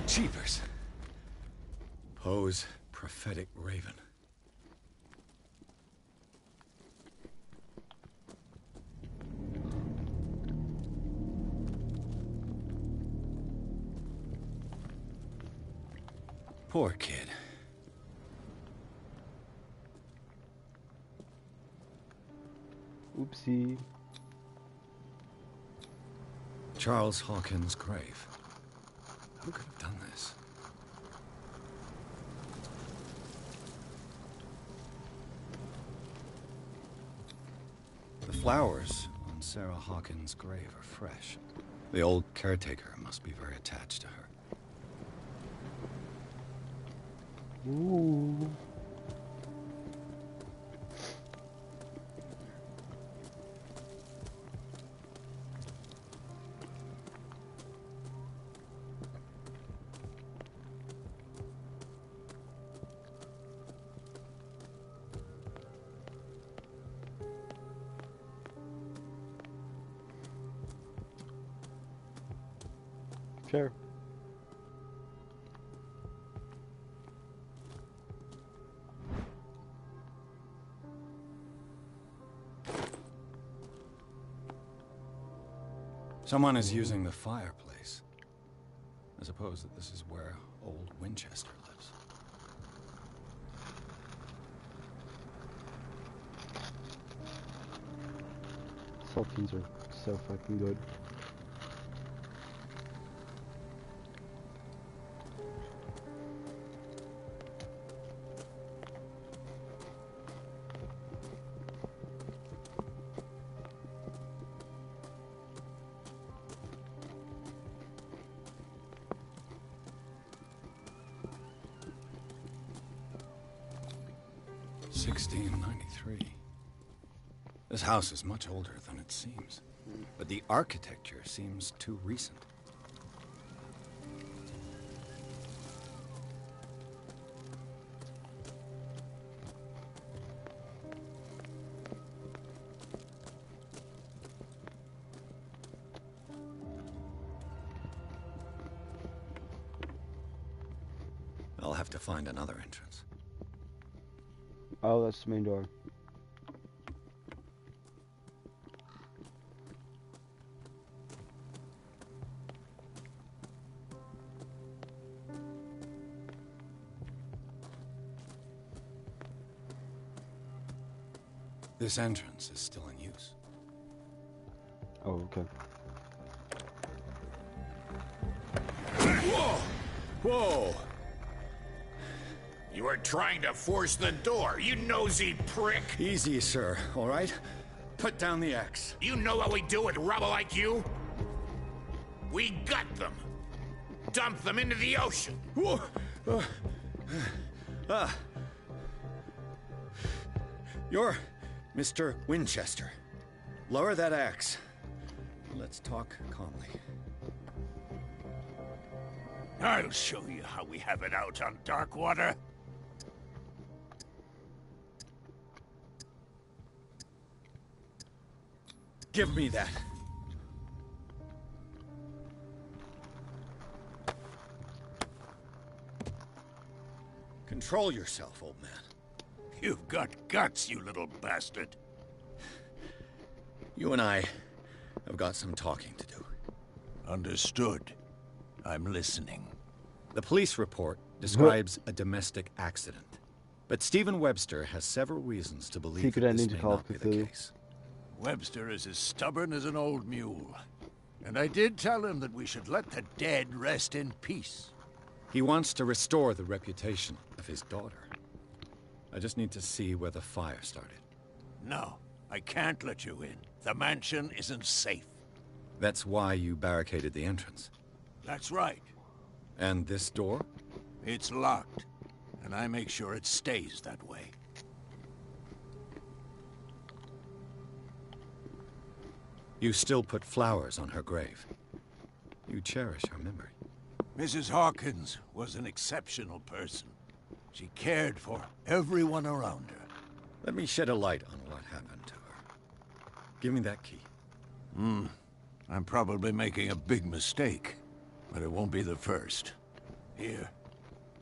Jeepers! Poe's prophetic raven. Poor kid. Oopsie. Charles Hawkins' grave. Who could have done this? The flowers on Sarah Hawkins' grave are fresh. The old caretaker must be very attached to her. Ooh. Sure. Someone is using the fireplace. I suppose that this is where old Winchester lives. Saltines are so fucking good. This house is much older than it seems, but the architecture seems too recent. I'll have to find another entrance. Oh, that's the main door. This entrance is still in use. Oh, okay. Whoa! Whoa! You were trying to force the door, you nosy prick! Easy, sir, all right? Put down the axe. You know what we do with rubble like you? We gut them. Dump them into the ocean. Whoa! You're Mr. Winchester. Lower that axe. Let's talk calmly. I'll show you how we have it out on Darkwater. Give me that. Control yourself, old man. You've got guts, you little bastard. You and I have got some talking to do. Understood. I'm listening. The police report describes a domestic accident, but Stephen Webster has several reasons to believe Secret that ending this to may Call not of be the Cthulhu. case. Webster is as stubborn as an old mule. And I did tell him that we should let the dead rest in peace. He wants to restore the reputation of his daughter. I just need to see where the fire started. No, I can't let you in. The mansion isn't safe. That's why you barricaded the entrance. That's right. And this door? It's locked, and I make sure it stays that way. You still put flowers on her grave. You cherish her memory. Mrs. Hawkins was an exceptional person. She cared for everyone around her. Let me shed a light on what happened to her. Give me that key. I'm probably making a big mistake, but it won't be the first. Here,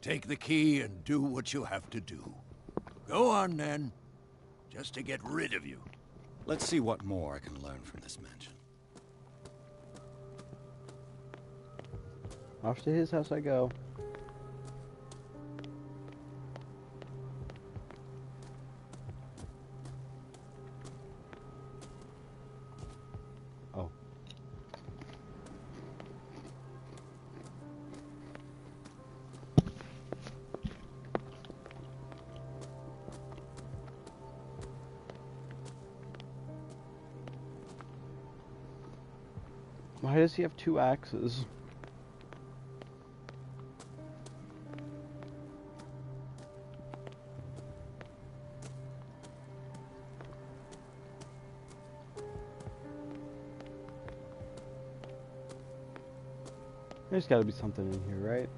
take the key and do what you have to do. Go on, then. Just to get rid of you. Let's see what more I can learn from this mansion. Off to his house I go. Oh. Why does he have two axes? There's gotta be something in here, right?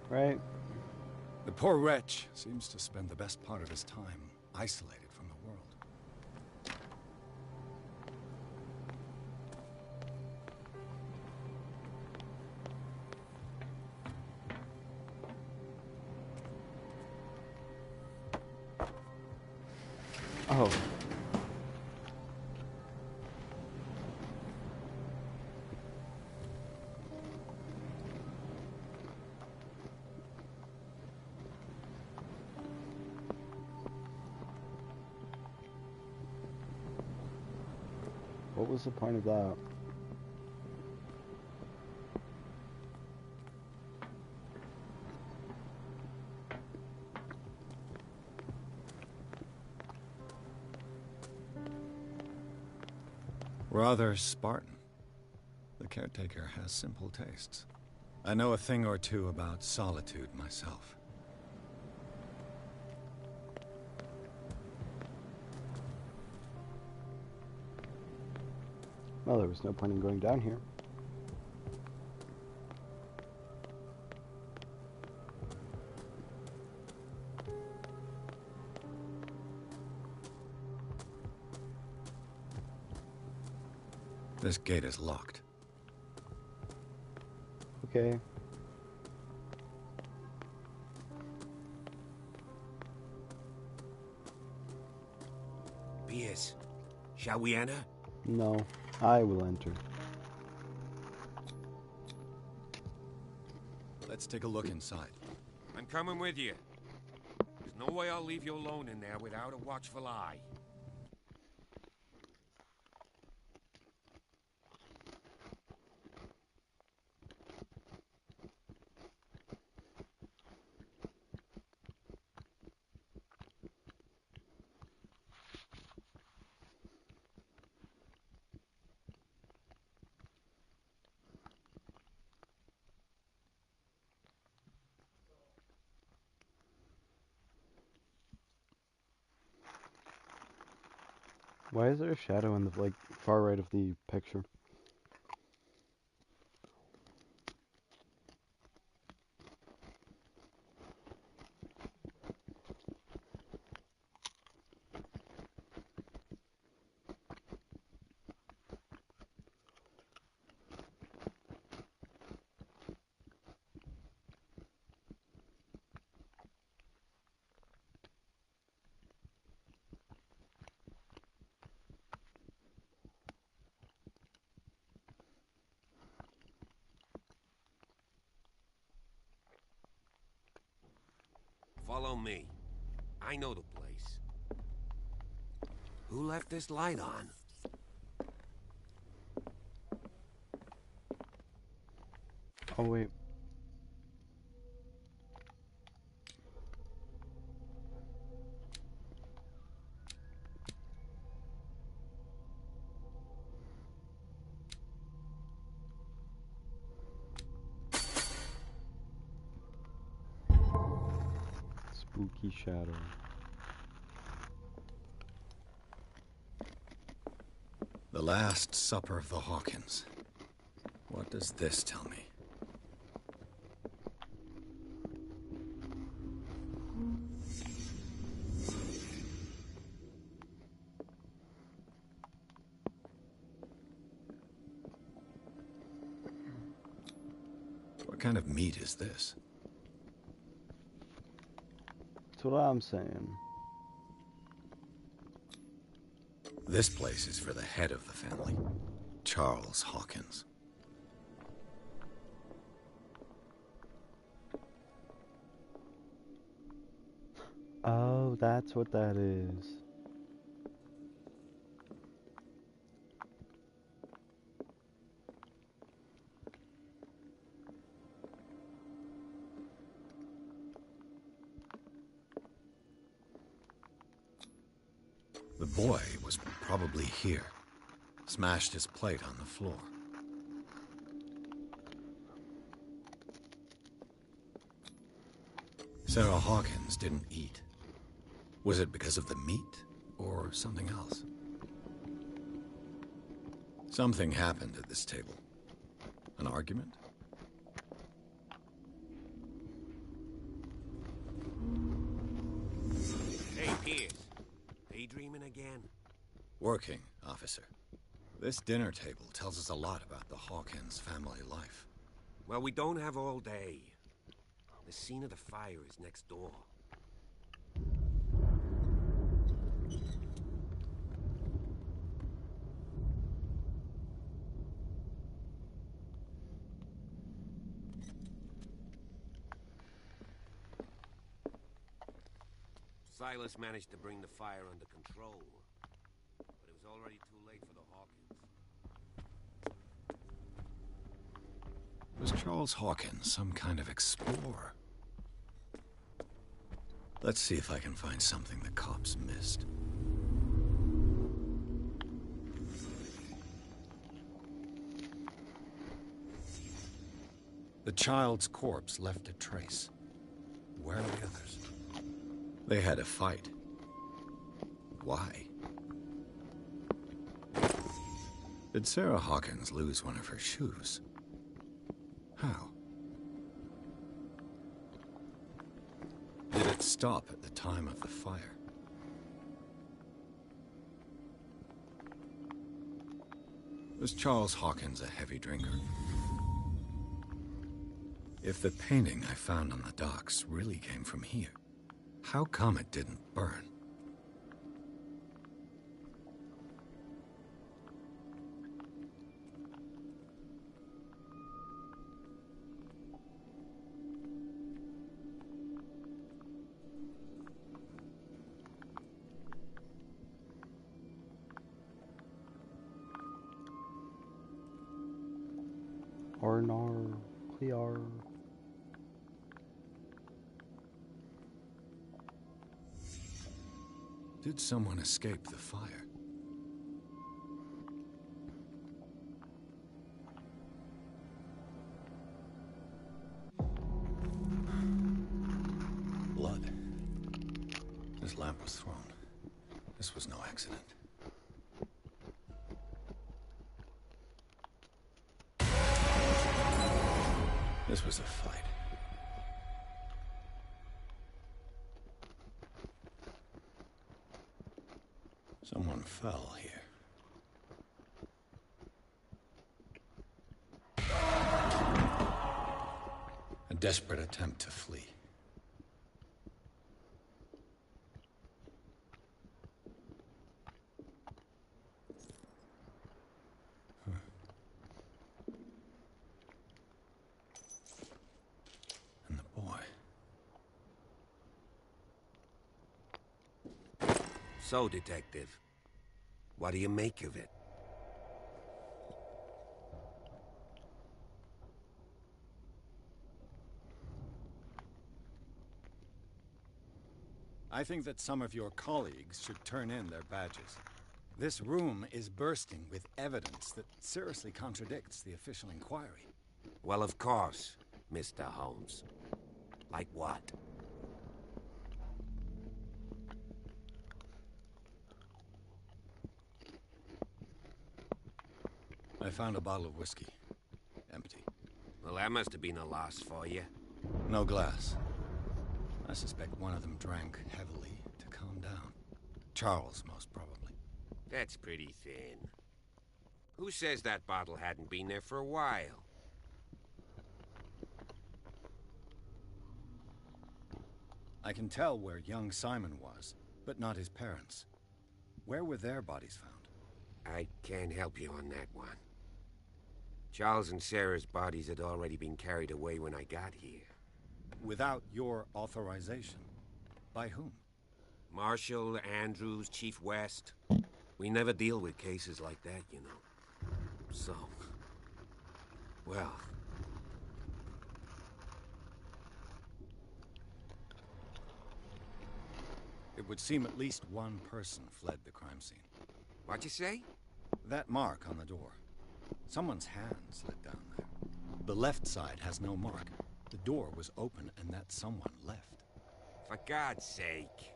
Right? The poor wretch seems to spend the best part of his time isolated from the world. Oh. What was the point of that? Rather Spartan. The caretaker has simple tastes. I know a thing or two about solitude myself. Well, there was no point in going down here. This gate is locked. Okay. Pierce, shall we enter? No, I will enter. Let's take a look inside. I'm coming with you. There's no way I'll leave you alone in there without a watchful eye. Why is there a shadow in the far right of the picture? Follow me. I know the place. Who left this light on? Oh, wait. spooky shadow. The Last Supper of the Hawkins. What does this tell me? What kind of meat is this? That's what I'm saying. This place is for the head of the family, Charles Hawkins. Oh, that's what that is. The boy was probably here. Smashed his plate on the floor. Sarah Hawkins didn't eat. Was it because of the meat or something else? Something happened at this table. An argument? Hey, Pierce. Daydreaming again? Working, officer. This dinner table tells us a lot about the Hawkins family life. Well, we don't have all day. The scene of the fire is next door. Silas managed to bring the fire under control, but it was already too late for the Hawkins. Was Charles Hawkins some kind of explorer? Let's see if I can find something the cops missed. The child's corpse left a trace. Where are the others? They had a fight. Why? Did Sarah Hawkins lose one of her shoes? How? Did it stop at the time of the fire? Was Charles Hawkins a heavy drinker? If the painting I found on the docks really came from here, how come it didn't burn? Arnar, Clear. Did someone escape the fire? Blood. This lamp was thrown. This was no accident. This was a fight. Someone fell here. A desperate attempt to flee. And the boy. So, Detective, what do you make of it? I think that some of your colleagues should turn in their badges. This room is bursting with evidence that seriously contradicts the official inquiry. Well, of course, Mr. Holmes. Like what? I found a bottle of whiskey. Empty. Well, that must have been a loss for you. No glass. I suspect one of them drank heavily to calm down. Charles, most probably. That's pretty thin. Who says that bottle hadn't been there for a while? I can tell where young Simon was, but not his parents. Where were their bodies found? I can't help you on that one. Charles and Sarah's bodies had already been carried away when I got here. Without your authorization? By whom? Marshall, Andrews, Chief West. We never deal with cases like that, you know. So... well... It would seem at least one person fled the crime scene. What'd you say? That mark on the door. Someone's hand slid down there. The left side has no mark. The door was open and that someone left. For God's sake.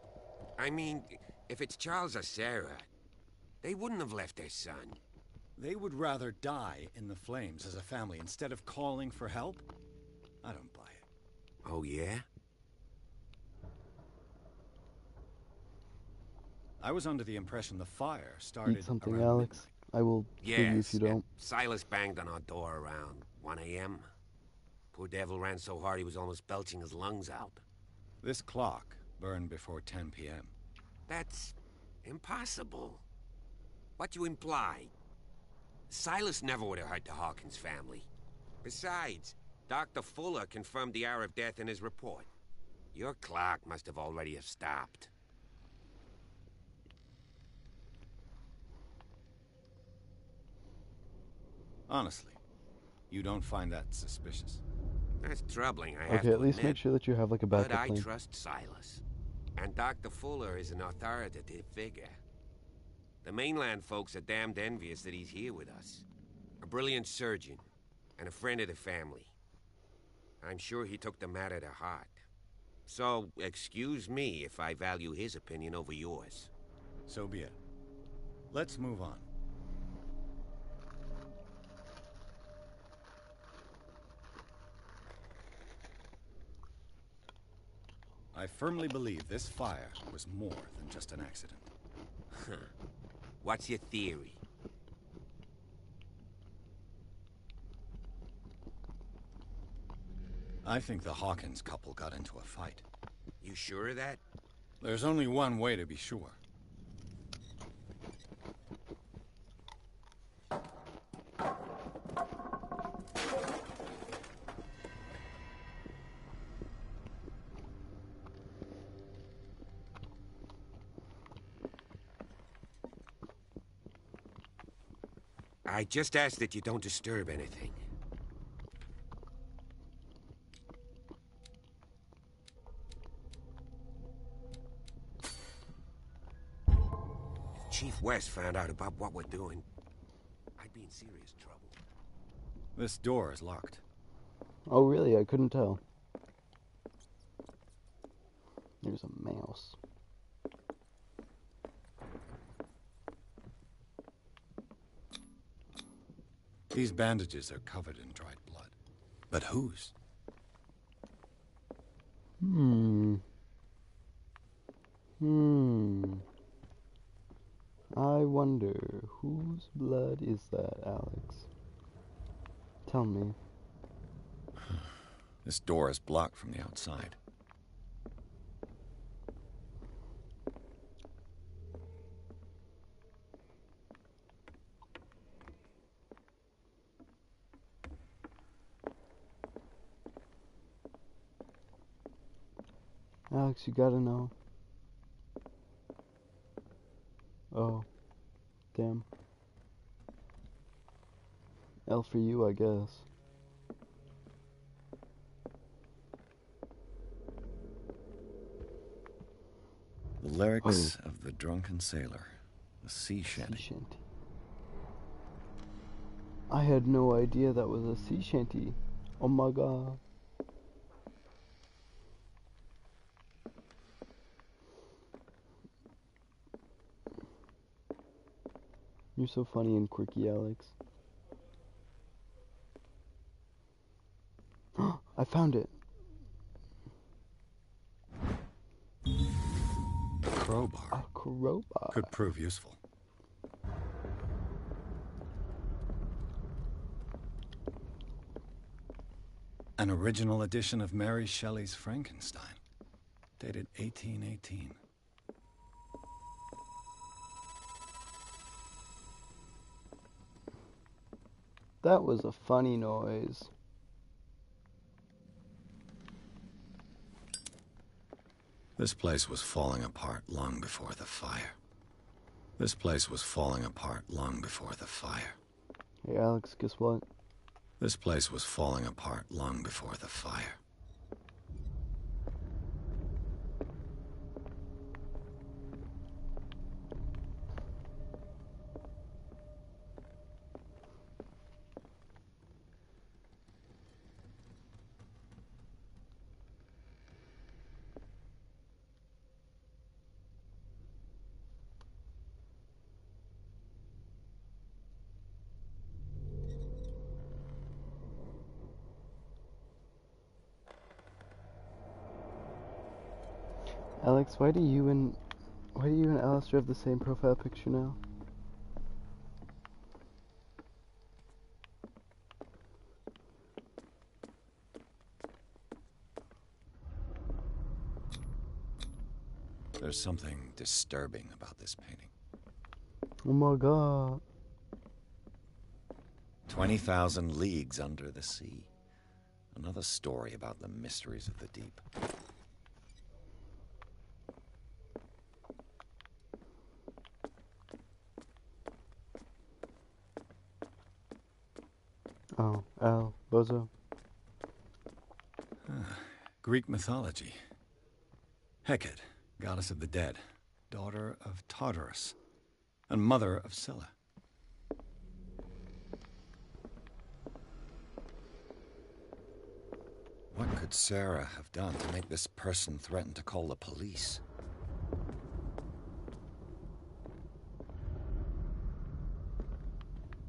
I mean, if it's Charles or Sarah, they wouldn't have left their son. They would rather die in the flames as a family instead of calling for help? I don't buy it. Oh, yeah? I was under the impression the fire started Eat something, around Alex. midnight. I will kill you if you don't. Silas banged on our door around 1 a.m. Poor devil ran so hard he was almost belching his lungs out. This clock burned before 10 p.m. That's impossible. What you imply? Silas never would have hurt the Hawkins family. Besides, Dr. Fuller confirmed the hour of death in his report. Your clock must have already have stopped. Honestly, you don't find that suspicious? That's troubling, I have Okay, to at least admit. make sure that you have like a But backup I plan. trust Silas. And Dr. Fuller is an authoritative figure. The mainland folks are damned envious that he's here with us. A brilliant surgeon, and a friend of the family. I'm sure he took the matter to heart. So, excuse me if I value his opinion over yours. So be it. Let's move on. I firmly believe this fire was more than just an accident. What's your theory? I think the Hawkins couple got into a fight. You sure of that? There's only one way to be sure. I just ask that you don't disturb anything. If Chief West found out about what we're doing, I'd be in serious trouble. This door is locked. Oh, really? I couldn't tell. There's a mouse. These bandages are covered in dried blood. But whose? I wonder, whose blood is that, Alex? Tell me. This door is blocked from the outside. Alex, you gotta know. Oh. Damn. L for you, I guess. The lyrics of the drunken sailor. A sea shanty. Sea shanty. I had no idea that was a sea shanty. Oh my god. You're so funny and quirky, Alex. I found it. A crowbar. A crowbar. Could prove useful. An original edition of Mary Shelley's Frankenstein, dated 1818. That was a funny noise. This place was falling apart long before the fire. This place was falling apart long before the fire. Hey Alex, guess what? This place was falling apart long before the fire. Alex, why do you and Alistair have the same profile picture now? There's something disturbing about this painting. Oh my god. 20,000 leagues under the sea. Another story about the mysteries of the deep. Oh, Al, Bozo. Greek mythology. Hecate, goddess of the dead, daughter of Tartarus, and mother of Scylla. What could Sarah have done to make this person threaten to call the police?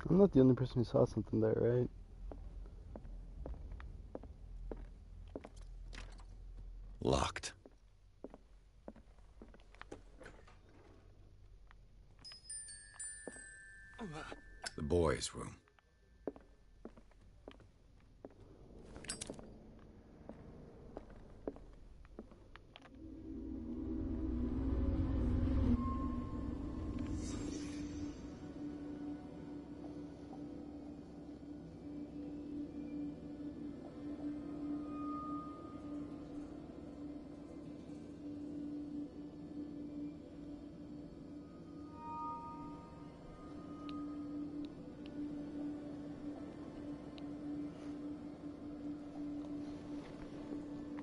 I'm not the only person who saw something there, right? Locked. The boys' room.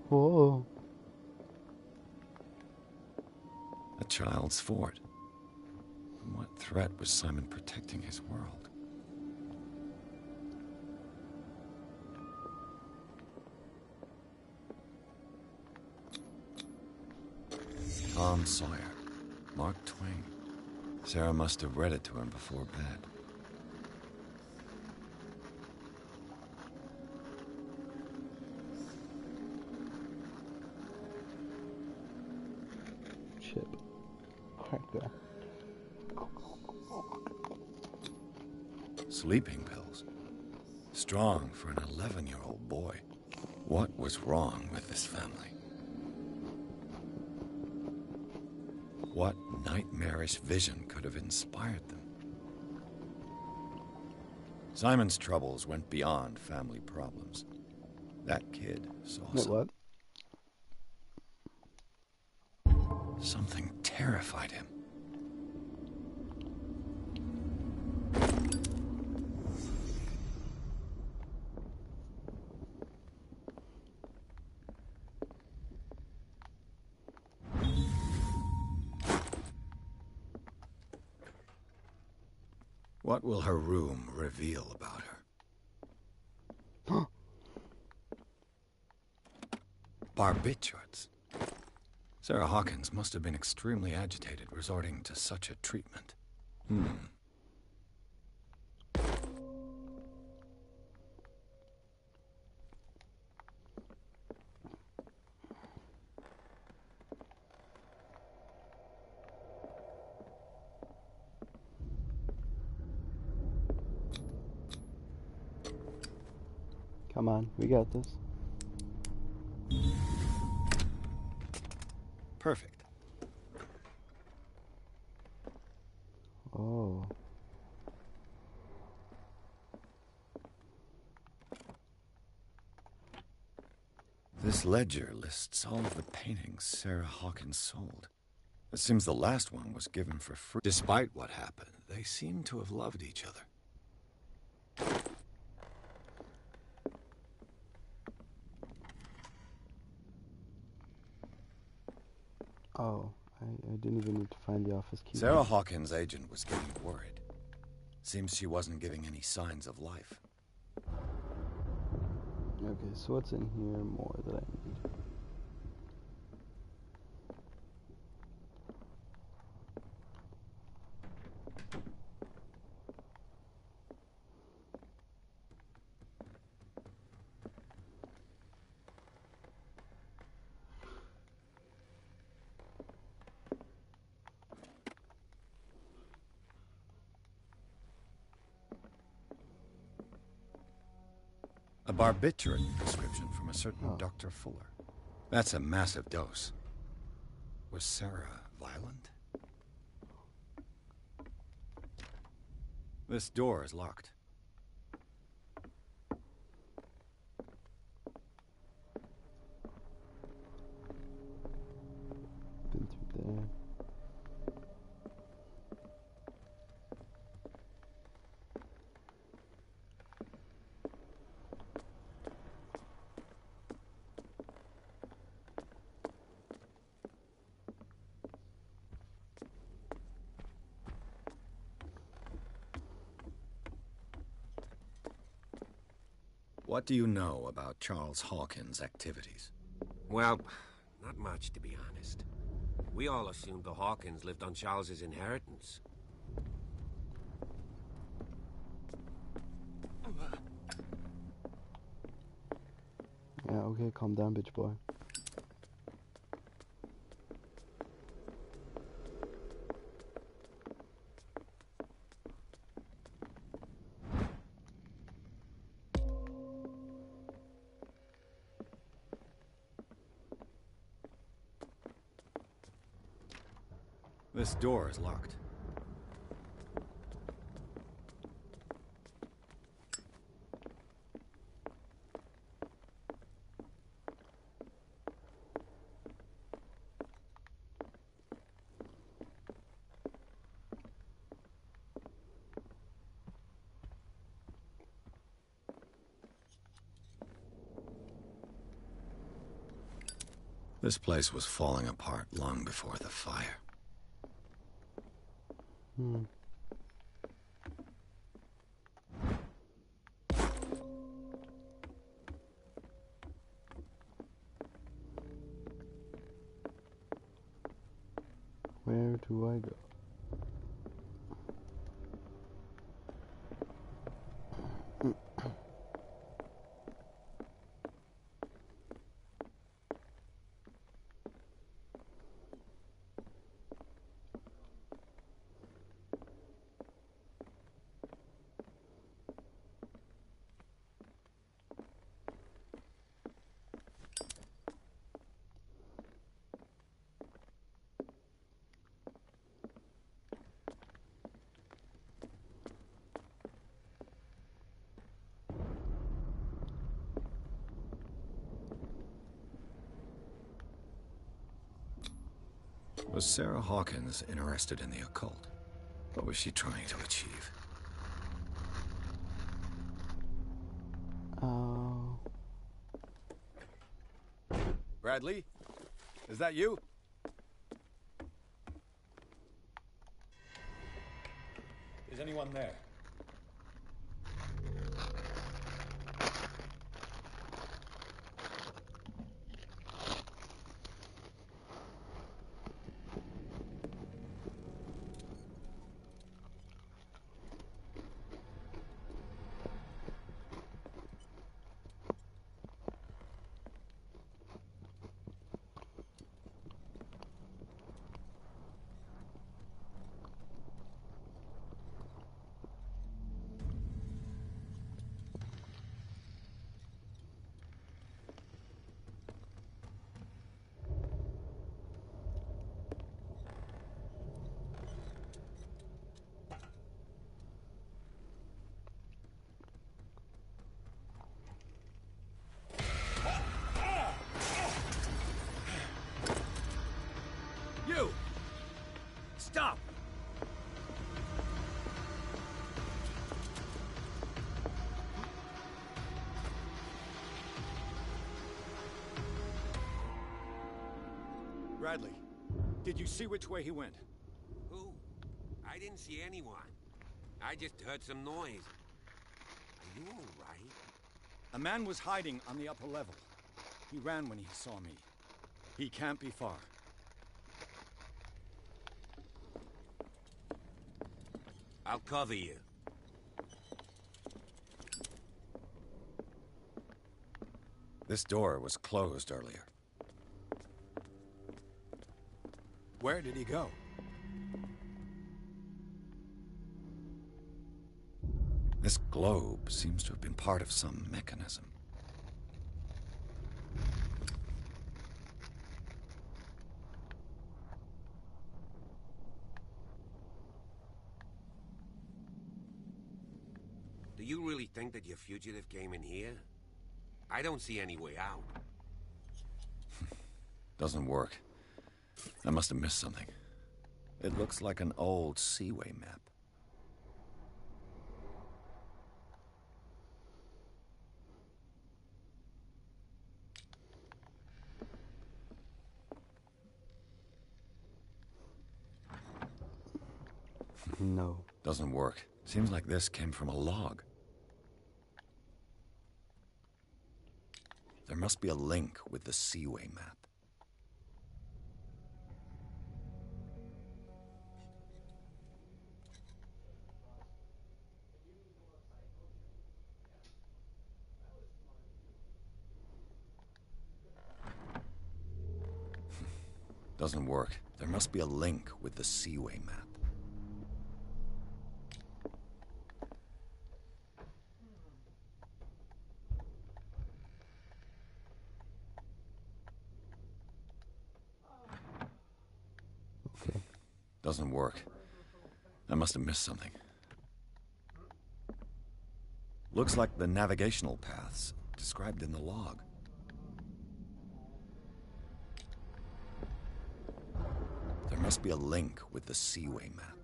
Whoa. A child's fort. From what threat was Simon protecting his world? Tom Sawyer. Mark Twain. Sarah must have read it to him before bed. Chip. Cracker. Sleeping pills. Strong for an 11-year-old boy. What was wrong with this family? What nightmarish vision could have inspired them? Simon's troubles went beyond family problems. That kid saw Wait, what? Something terrified him. What will her room reveal about her? Barbiturates. Sarah Hawkins must have been extremely agitated, resorting to such a treatment. Come on, we got this. Perfect. Oh. This ledger lists all of the paintings Sarah Hawkins sold. It seems the last one was given for free. Despite what happened, they seem to have loved each other. Oh, I didn't even need to find the office key. Sarah Hawkins' agent was getting worried. Seems she wasn't giving any signs of life. Okay, so what's in here more that I need? A barbiturate prescription from a certain Dr. Fuller. That's a massive dose. Was Sarah violent? This door is locked. Been through there. What do you know about Charles Hawkins' activities? Well, not much, to be honest. We all assumed the Hawkins lived on Charles's inheritance. Yeah, okay, calm down, bitch boy. This door is locked. This place was falling apart long before the fire. Where do I go? Was Sarah Hawkins interested in the occult? What was she trying to achieve? Oh. Bradley? Is that you? Is anyone there? locked up! Bradley, did you see which way he went? Who? I didn't see anyone. I just heard some noise. Are you all right? A man was hiding on the upper level. He ran when he saw me. He can't be far. I'll cover you. This door was closed earlier. Where did he go? This globe seems to have been part of some mechanism. Do you really think that your fugitive came in here? I don't see any way out. Doesn't work. I must have missed something. It looks like an old seaway map. No. Doesn't work. Seems like this came from a log. There must be a link with the seaway map. Doesn't work. There must be a link with the seaway map. Okay. Doesn't work. I must have missed something. Looks like the navigational paths described in the log. There must be a link with the seaway map.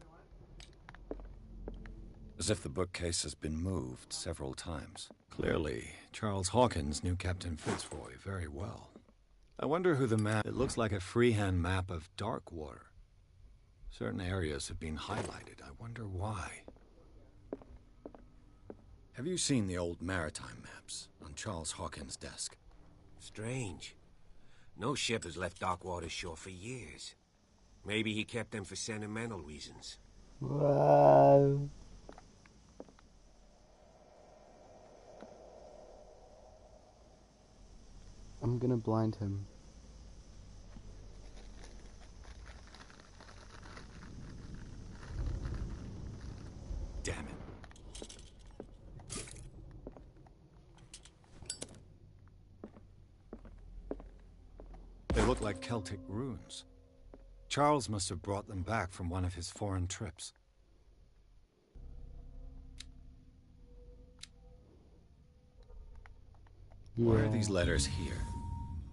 As if the bookcase has been moved several times. Clearly, Charles Hawkins knew Captain Fitzroy very well. I wonder who the map... It looks like a freehand map of dark water. Certain areas have been highlighted. I wonder why. Have you seen the old maritime maps on Charles Hawkins' desk? Strange. No ship has left Darkwater shore for years. Maybe he kept them for sentimental reasons. Wow. I'm gonna blind him. Damn it. They look like Celtic runes. Charles must have brought them back from one of his foreign trips. Yeah. Why are these letters here,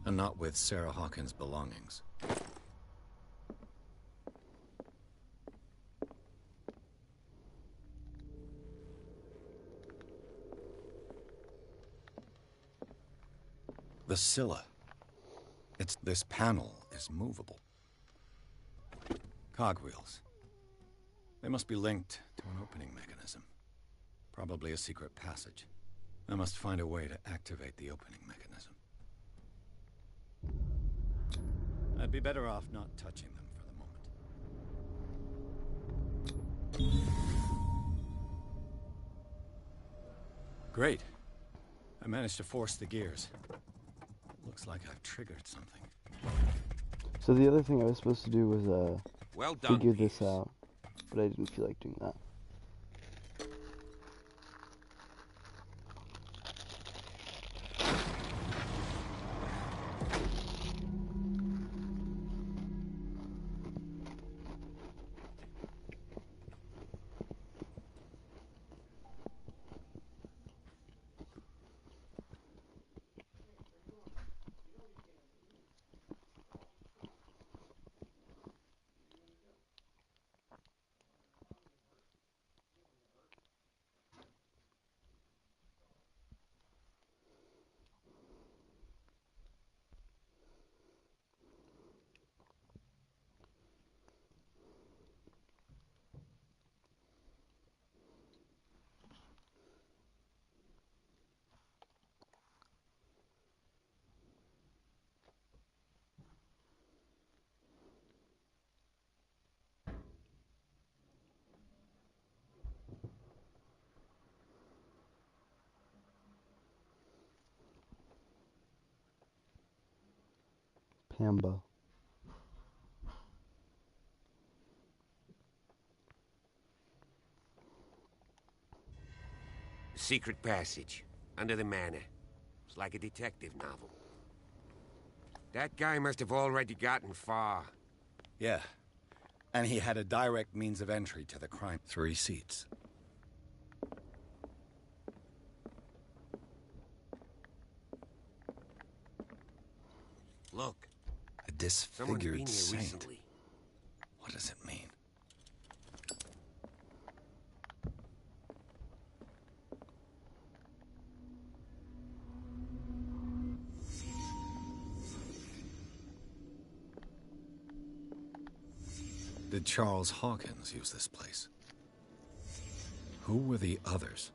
and not with Sarah Hawkins' belongings? The Scylla. This panel is movable. Cogwheels. They must be linked to an opening mechanism. Probably a secret passage. I must find a way to activate the opening mechanism. I'd be better off not touching them for the moment. Great. I managed to force the gears. Looks like I've triggered something. So the other thing I was supposed to do was Well done, figure this Pierce. out, but I didn't feel like doing that. Hamba. Secret passage, under the manor. It's like a detective novel. That guy must have already gotten far. Yeah. And he had a direct means of entry to the crime. 3 seats. Look. A disfigured saint. Recently. What does it mean? Did Charles Hawkins use this place? Who were the others?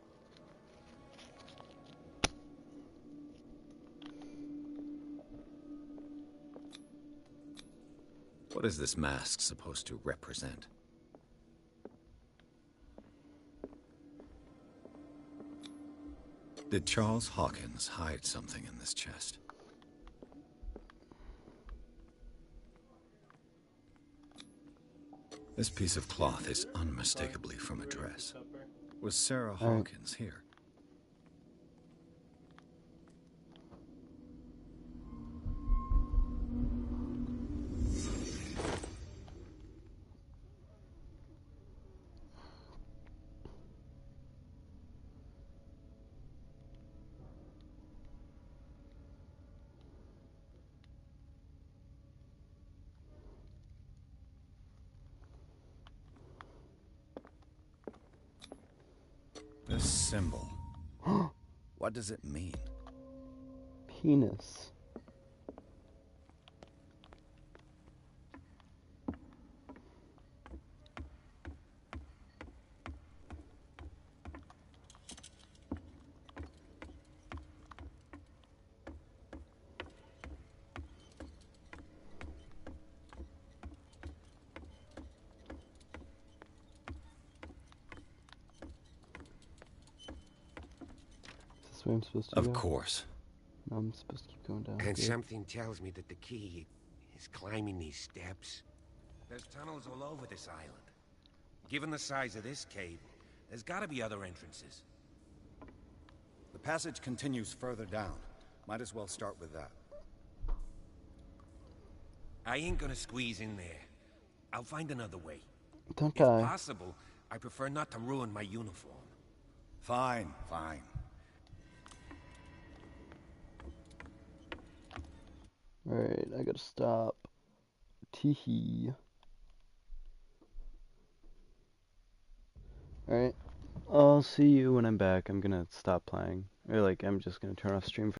What is this mask supposed to represent? Did Charles Hawkins hide something in this chest? This piece of cloth is unmistakably from a dress. Was Sarah Hawkins here? This symbol. What does it mean? Penis. Where I'm supposed to go? Of course. No, I'm supposed to keep going down. And Good. something tells me that the key is climbing these steps. There's tunnels all over this island. Given the size of this cave, there's gotta be other entrances. The passage continues further down. Might as well start with that. I ain't gonna squeeze in there. I'll find another way. Don't If die. possible, I prefer not to ruin my uniform. Fine, fine. Alright, I gotta stop. Teehee. Alright, I'll see you when I'm back. I'm gonna stop playing. Or, like, I'm just gonna turn off stream for